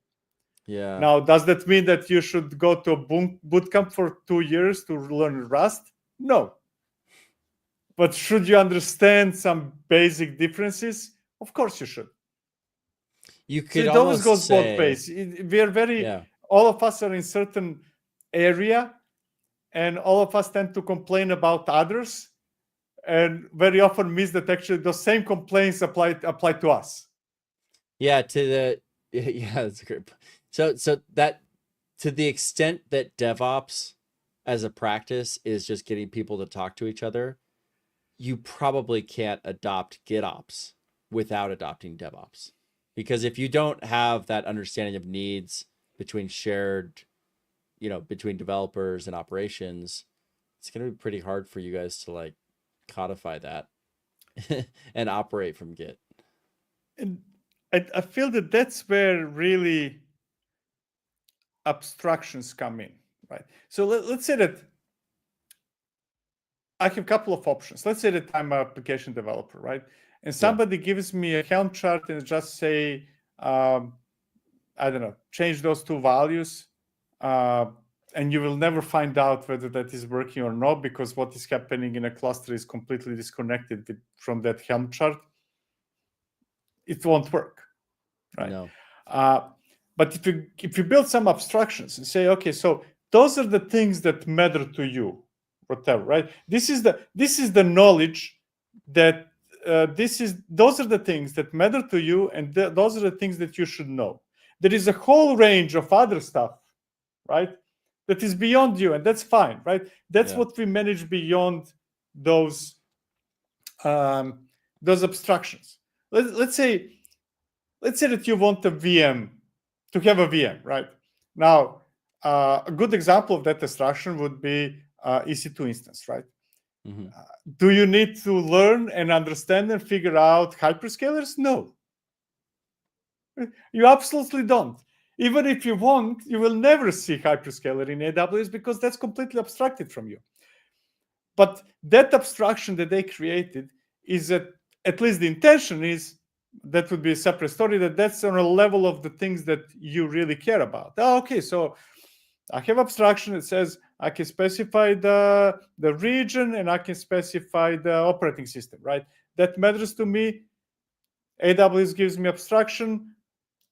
Speaker 1: Yeah.
Speaker 2: Now, does that mean that you should go to a boot camp for 2 years to learn Rust? No. But should you understand some basic differences? Of course you should.
Speaker 1: You
Speaker 2: So
Speaker 1: could
Speaker 2: it always
Speaker 1: almost
Speaker 2: goes both
Speaker 1: say,
Speaker 2: ways. We are very,
Speaker 1: yeah.
Speaker 2: all of us are in certain area, and all of us tend to complain about others, and very often miss that actually those same complaints apply to us.
Speaker 1: Yeah, to the yeah, that's a great. So that to the extent that DevOps as a practice is just getting people to talk to each other, you probably can't adopt GitOps without adopting DevOps. Because if you don't have that understanding of needs between shared, between developers and operations, it's going to be pretty hard for you guys to like codify that and operate from Git.
Speaker 2: And I feel that that's where really abstractions come in, right? So let's say that I have a couple of options. Let's say that I'm an application developer, right? And somebody gives me a Helm chart and just say, I don't know, change those two values, and you will never find out whether that is working or not, because what is happening in a cluster is completely disconnected from that Helm chart. It won't work, right?
Speaker 1: No.
Speaker 2: But if you build some abstractions and say, okay, so those are the things that matter to you, whatever, right? This is the knowledge that those are the things that matter to you, and those are the things that you should know. There is a whole range of other stuff, right, that is beyond you, and that's fine, right? That's what we manage beyond those abstractions. Let's say that you want a VM to have a VM, right? Now, a good example of that abstraction would be EC2 instance, right?
Speaker 1: Mm-hmm.
Speaker 2: Do you need to learn and understand and figure out hyperscalers? No. You absolutely don't. Even if you want, you will never see hyperscaler in AWS because that's completely abstracted from you. But that abstraction that they created is at least the intention is, that would be a separate story, that's on a level of the things that you really care about. Okay, so I have abstraction that says I can specify the region and I can specify the operating system, right? That matters to me. AWS gives me abstraction.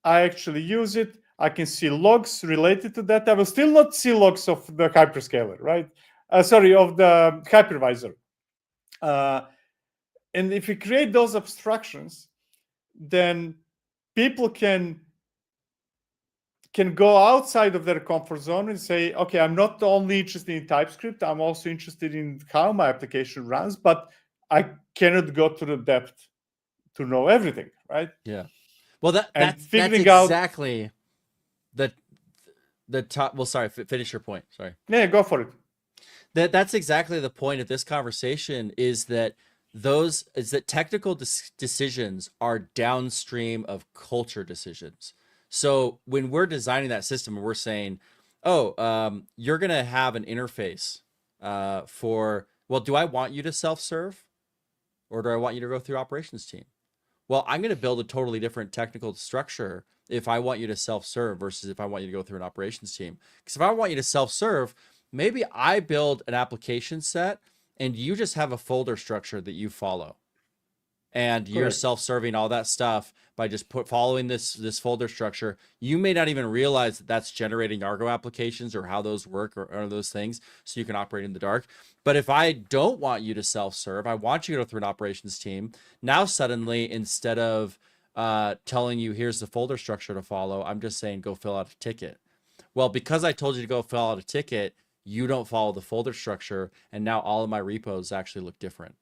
Speaker 2: I actually use it. I can see logs related to that. I will still not see logs of the hyperscaler, right? Of the hypervisor. And if you create those abstractions, then people can go outside of their comfort zone and say, okay, I'm not only interested in TypeScript, I'm also interested in how my application runs, but I cannot go to the depth to know everything, right?
Speaker 1: Yeah. Well, that's
Speaker 2: exactly
Speaker 1: the top. Well, sorry, finish your point. Sorry.
Speaker 2: Yeah, go for it.
Speaker 1: That's exactly the point of this conversation, is that technical decisions are downstream of culture decisions. So when we're designing that system and we're saying, you're going to have an interface do I want you to self-serve, or do I want you to go through operations team? Well, I'm going to build a totally different technical structure if I want you to self-serve versus if I want you to go through an operations team. Because if I want you to self-serve, maybe I build an application set and you just have a folder structure that you follow. And you're self-serving all that stuff by just following this folder structure. You may not even realize that that's generating Argo applications or how those work or those things, so you can operate in the dark. But if I don't want you to self-serve, I want you to go through an operations team. Now suddenly, instead of telling you here's the folder structure to follow, I'm just saying go fill out a ticket. Well, because I told you to go fill out a ticket, you don't follow the folder structure, and now all of my repos actually look different.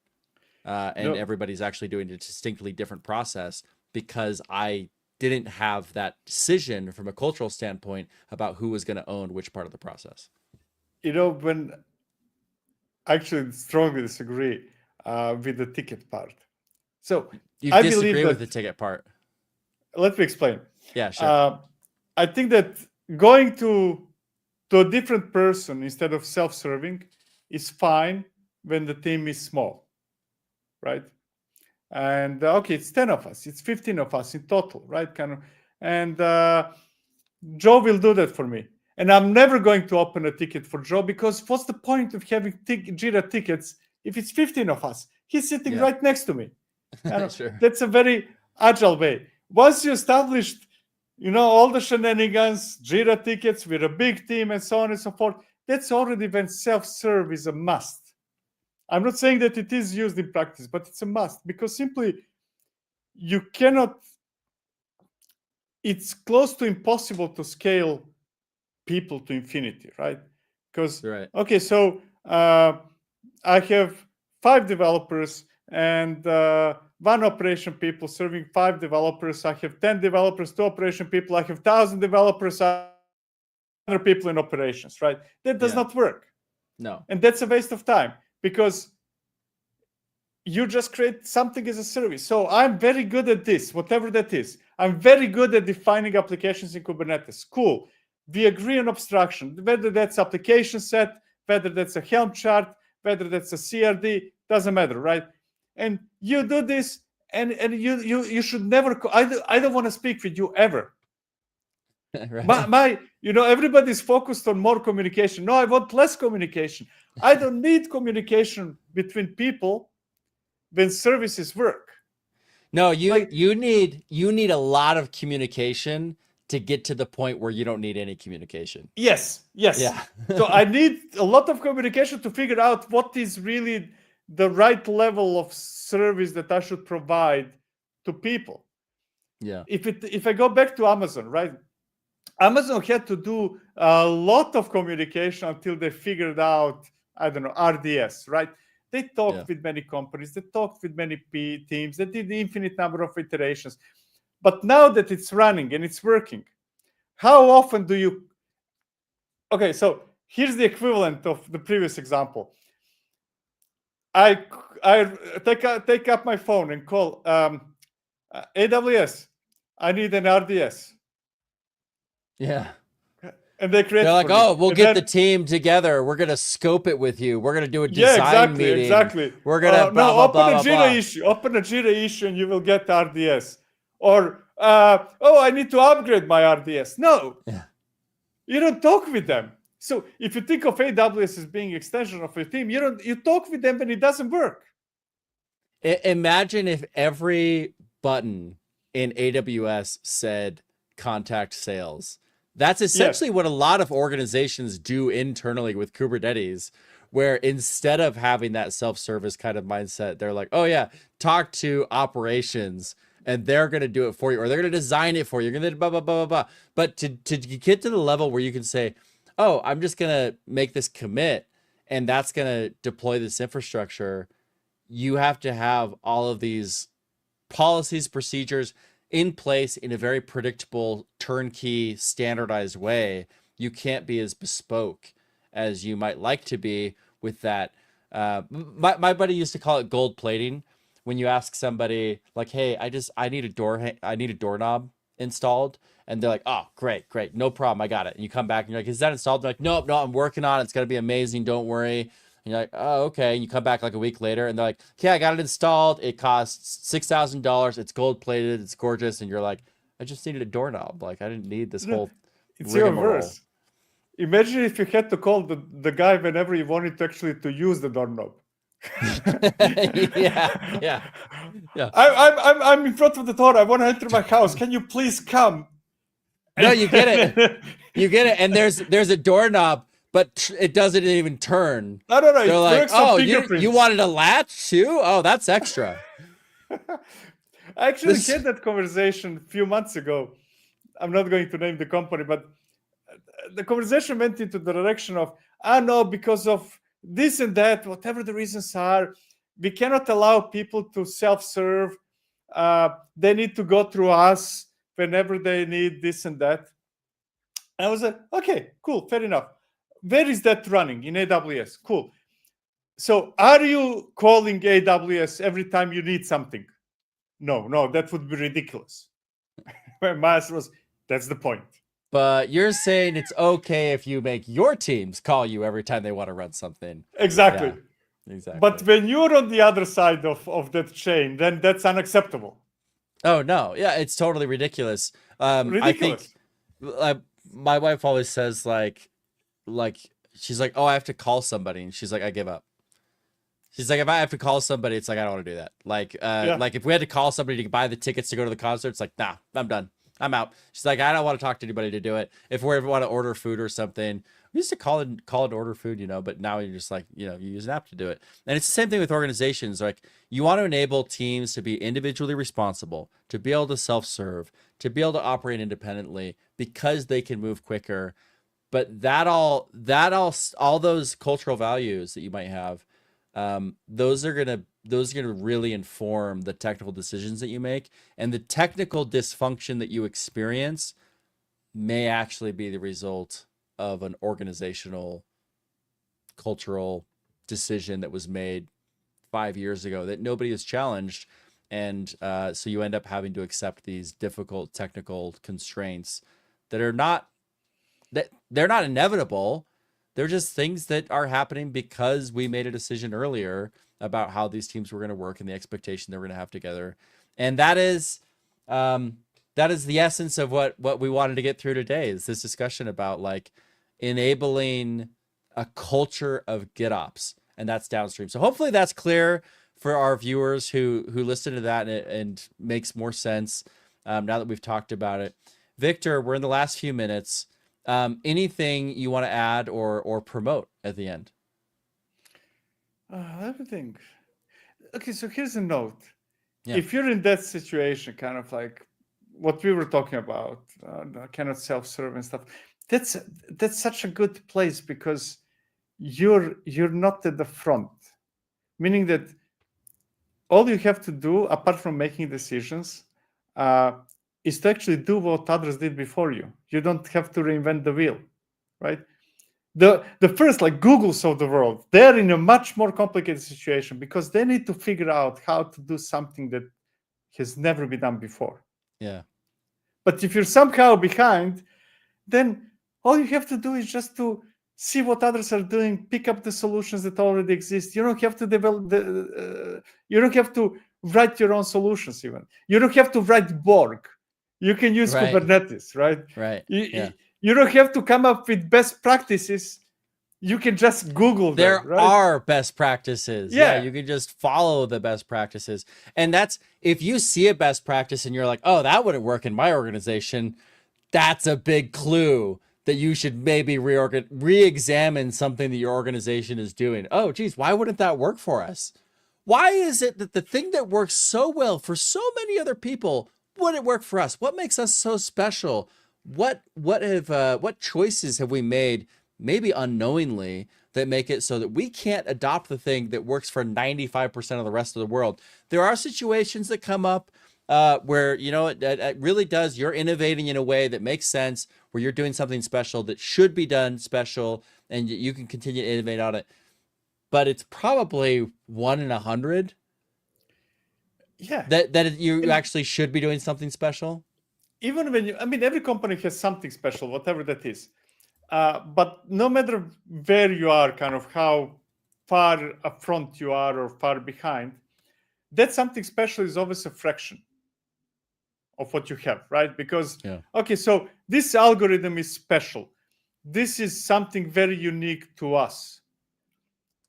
Speaker 1: Everybody's actually doing a distinctly different process because I didn't have that decision from a cultural standpoint about who was going to own which part of the process.
Speaker 2: When I actually strongly disagree with the ticket part. So
Speaker 1: I disagree with the ticket part.
Speaker 2: Let me explain.
Speaker 1: Yeah, sure.
Speaker 2: I think that going to a different person instead of self-serving is fine when the team is small, right? And okay, it's 10 of us, it's 15 of us in total, right? And Joe will do that for me. And I'm never going to open a ticket for Joe, because what's the point of having Jira tickets if it's 15 of us? He's sitting right next to me.
Speaker 1: Sure.
Speaker 2: That's a very agile way. Once you established, all the shenanigans, Jira tickets with a big team and so on and so forth, that's already when self-serve is a must. I'm not saying that it is used in practice, but it's a must, because simply you cannot, it's close to impossible to scale people to infinity, right? Because, okay, so I have 5 developers and 1 operation people serving 5 developers. I have 10 developers, 2 operation people. I have 1,000 developers, 100 people in operations, right? That does not work.
Speaker 1: No.
Speaker 2: And that's a waste of time, because you just create something as a service. So I'm very good at this, whatever that is. I'm very good at defining applications in Kubernetes. Cool. We agree on abstraction, whether that's application set, whether that's a Helm chart, whether that's a CRD, doesn't matter, right? And you do this, and you should never. I don't want to speak with you ever.
Speaker 1: Right.
Speaker 2: Everybody's focused on more communication. No, I want less communication. I don't need communication between people when services work.
Speaker 1: No, you need a lot of communication to get to the point where you don't need any communication.
Speaker 2: Yes.
Speaker 1: Yeah.
Speaker 2: So I need a lot of communication to figure out what is really the right level of service that I should provide to people.
Speaker 1: Yeah.
Speaker 2: If I go back to Amazon, right? Amazon had to do a lot of communication until they figured out, I don't know, RDS, right? They talked with many companies, they talked with many teams, they did the infinite number of iterations. But now that it's running and it's working, how often do you... Okay, so here's the equivalent of the previous example. I take up my phone and call AWS. I need an RDS.
Speaker 1: Yeah.
Speaker 2: And they create.
Speaker 1: They're like, oh, we'll get the team together. We're gonna scope it with you. We're gonna do a design meeting.
Speaker 2: Exactly.
Speaker 1: We're gonna
Speaker 2: open a Jira issue. Open a Jira issue, and you will get RDS. Or I need to upgrade my RDS. No, you don't talk with them. So if you think of AWS as being extension of your team, you talk with them when it doesn't work.
Speaker 1: Imagine if every button in AWS said contact sales. That's essentially what a lot of organizations do internally with Kubernetes, where instead of having that self-service kind of mindset, they're like, oh yeah, talk to operations and they're going to do it for you, or they're going to design it for you. You're going to blah, blah, blah, blah, blah. But to get to the level where you can say, oh, I'm just going to make this commit and that's going to deploy this infrastructure, you have to have all of these policies, procedures in place in a very predictable, turnkey, standardized way. You can't be as bespoke as you might like to be with that. My buddy used to call it gold plating. When you ask somebody like, hey, I need a doorknob installed. And they're like, oh, great, no problem, I got it. And you come back and you're like, is that installed? They're like, nope, no, I'm working on it. It's gonna be amazing, don't worry. And you're like, oh, okay. And you come back like a week later and they're like, okay, I got it installed. It costs $6,000. It's gold plated. It's gorgeous. And you're like, I just needed a doorknob. Like I didn't need this whole
Speaker 2: It's your verse. Imagine if you had to call the guy whenever you wanted to actually to use the doorknob.
Speaker 1: yeah.
Speaker 2: I'm in front of the door. I want to enter my house. Can you please come?
Speaker 1: No, you get it. You get it. And there's a doorknob, but it doesn't even turn.
Speaker 2: No.
Speaker 1: They're like, oh, you wanted a latch too? Oh, that's extra.
Speaker 2: I actually had that conversation a few months ago. I'm not going to name the company, but the conversation went into the direction of, no, because of this and that, whatever the reasons are, we cannot allow people to self-serve. They need to go through us whenever they need this and that. And I was like, okay, cool, fair enough. Where is that running? In AWS. Cool. So are you calling AWS every time you need something? No, that would be ridiculous. My answer was, that's the point.
Speaker 1: But you're saying it's okay if you make your teams call you every time they want to run something.
Speaker 2: Exactly.
Speaker 1: Yeah, exactly.
Speaker 2: But when you're on the other side of that chain, then that's unacceptable.
Speaker 1: Oh, no. Yeah, it's totally ridiculous.
Speaker 2: Ridiculous.
Speaker 1: I think my wife always says like she's like, oh, I have to call somebody. And she's like, I give up. She's like, if I have to call somebody, it's like, I don't want to do that. Like, like if we had to call somebody to buy the tickets to go to the concert, it's like, nah, I'm done. I'm out. She's like, I don't want to talk to anybody to do it. If we ever want to order food or something, we used to call and order food, but now you're just like, you use an app to do it. And it's the same thing with organizations. Like you want to enable teams to be individually responsible, to be able to self-serve, to be able to operate independently because they can move quicker. But all those cultural values that you might have, those are gonna really inform the technical decisions that you make, and the technical dysfunction that you experience may actually be the result of an organizational cultural decision that was made 5 years ago that nobody has challenged. And so you end up having to accept these difficult technical constraints that are not, that they're not inevitable. They're just things that are happening because we made a decision earlier about how these teams were going to work and the expectation they were going to have together. And that is the essence of what we wanted to get through today, is this discussion about like enabling a culture of GitOps, and that's downstream. So hopefully that's clear for our viewers who listen to that, and makes more sense now that we've talked about it. Viktor, we're in the last few minutes. Anything you want to add or promote at the end?
Speaker 2: Let me think. Okay, so here's a note.
Speaker 1: Yeah.
Speaker 2: If you're in that situation, kind of like what we were talking about, kind of self-serve and stuff, that's such a good place, because you're not at the front, meaning that all you have to do, apart from making decisions, is to actually do what others did before you. You don't have to reinvent the wheel, right? The first, like Googles of the world, they're in a much more complicated situation because they need to figure out how to do something that has never been done before.
Speaker 1: Yeah.
Speaker 2: But if you're somehow behind, then all you have to do is just to see what others are doing, pick up the solutions that already exist. You don't have to develop you don't have to write your own solutions even. You don't have to write Borg. You can use
Speaker 1: Right.
Speaker 2: Kubernetes, right?
Speaker 1: Right.
Speaker 2: You don't have to come up with best practices. You can just Google
Speaker 1: there,
Speaker 2: them, right?
Speaker 1: are best practices.
Speaker 2: Yeah.
Speaker 1: You can just follow the best practices. And that's, if you see a best practice and you're like, oh, that wouldn't work in my organization, that's a big clue that you should maybe re-examine something that your organization is doing. Oh, geez, why wouldn't that work for us? Why is it that the thing that works so well for so many other people wouldn't work for us? What makes us so special? What choices have we made, maybe unknowingly, that make it so that we can't adopt the thing that works for 95% of the rest of the world? There are situations that come up where, you know, it really does. You're innovating in a way that makes sense, where you're doing something special that should be done special, and you can continue to innovate on it. But it's probably 1 in 100.
Speaker 2: Yeah.
Speaker 1: That you actually should be doing something special.
Speaker 2: Even when you, I mean, every company has something special, whatever that is. But no matter where you are, kind of how far up front you are or far behind, that something special is always a fraction of what you have, right? Because, okay, so this algorithm is special. This is something very unique to us.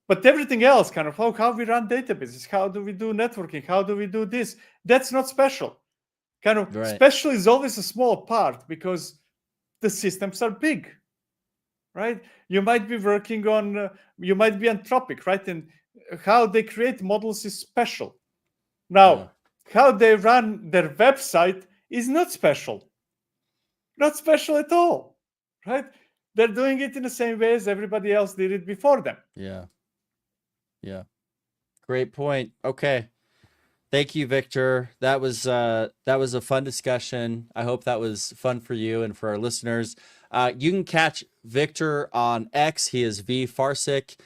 Speaker 2: But everything else, kind of how we run databases, how do we do networking, how do we do this, that's not special. Kind of special is always a small part because the systems are big, right? You might be working on, you might be Anthropic, right? And how they create models is special. Now, how they run their website is not special. Not special at all, right? They're doing it in the same way as everybody else did it before them.
Speaker 1: Yeah. Great point. Okay. Thank you, Viktor. That was a fun discussion. I hope that was fun for you and for our listeners. You can catch Viktor on X. He is V Farsik.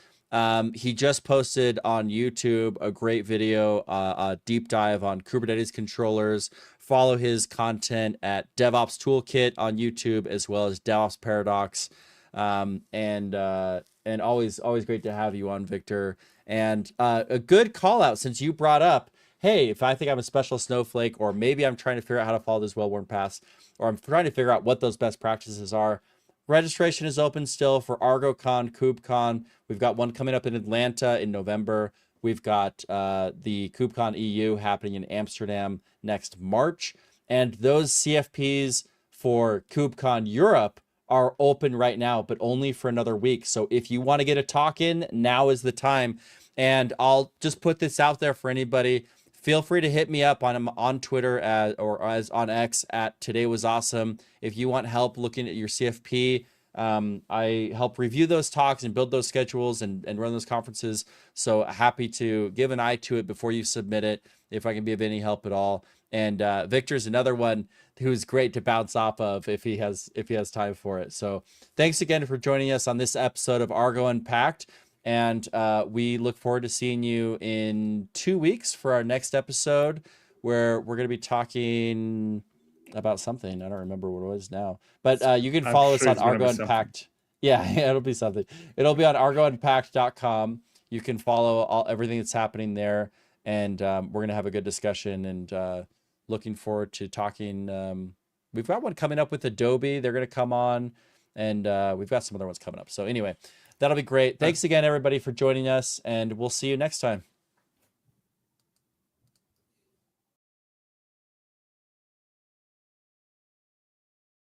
Speaker 1: He just posted on YouTube a great video, a deep dive on Kubernetes controllers. Follow his content at DevOps Toolkit on YouTube, as well as DevOps Paradox. And always great to have you on, Viktor. And a good call out, since you brought up, hey, if I think I'm a special snowflake, or maybe I'm trying to figure out how to follow those well-worn paths, or I'm trying to figure out what those best practices are, registration is open still for ArgoCon, KubeCon. We've got one coming up in Atlanta in November. We've got the KubeCon EU happening in Amsterdam next March. And those CFPs for KubeCon Europe are open right now, but only for another week. So if you want to get a talk in, now is the time. And I'll just put this out there for anybody. Feel free to hit me up on Twitter or on X at Today Was Awesome. If you want help looking at your CFP, I help review those talks and build those schedules and run those conferences. So happy to give an eye to it before you submit it, if I can be of any help at all. And Viktor's another one who's great to bounce off of if he has time for it. So thanks again for joining us on this episode of Argo Unpacked. And we look forward to seeing you in 2 weeks for our next episode, where we're going to be talking about something. I don't remember what it was now, but you can follow us on Argo Unpacked. Yeah, it'll be something. It'll be on argounpacked.com. You can follow everything that's happening there, and we're going to have a good discussion, and looking forward to talking. We've got one coming up with Adobe. They're going to come on, and we've got some other ones coming up. So anyway, that'll be great. Thanks again, everybody, for joining us, and we'll see you next time.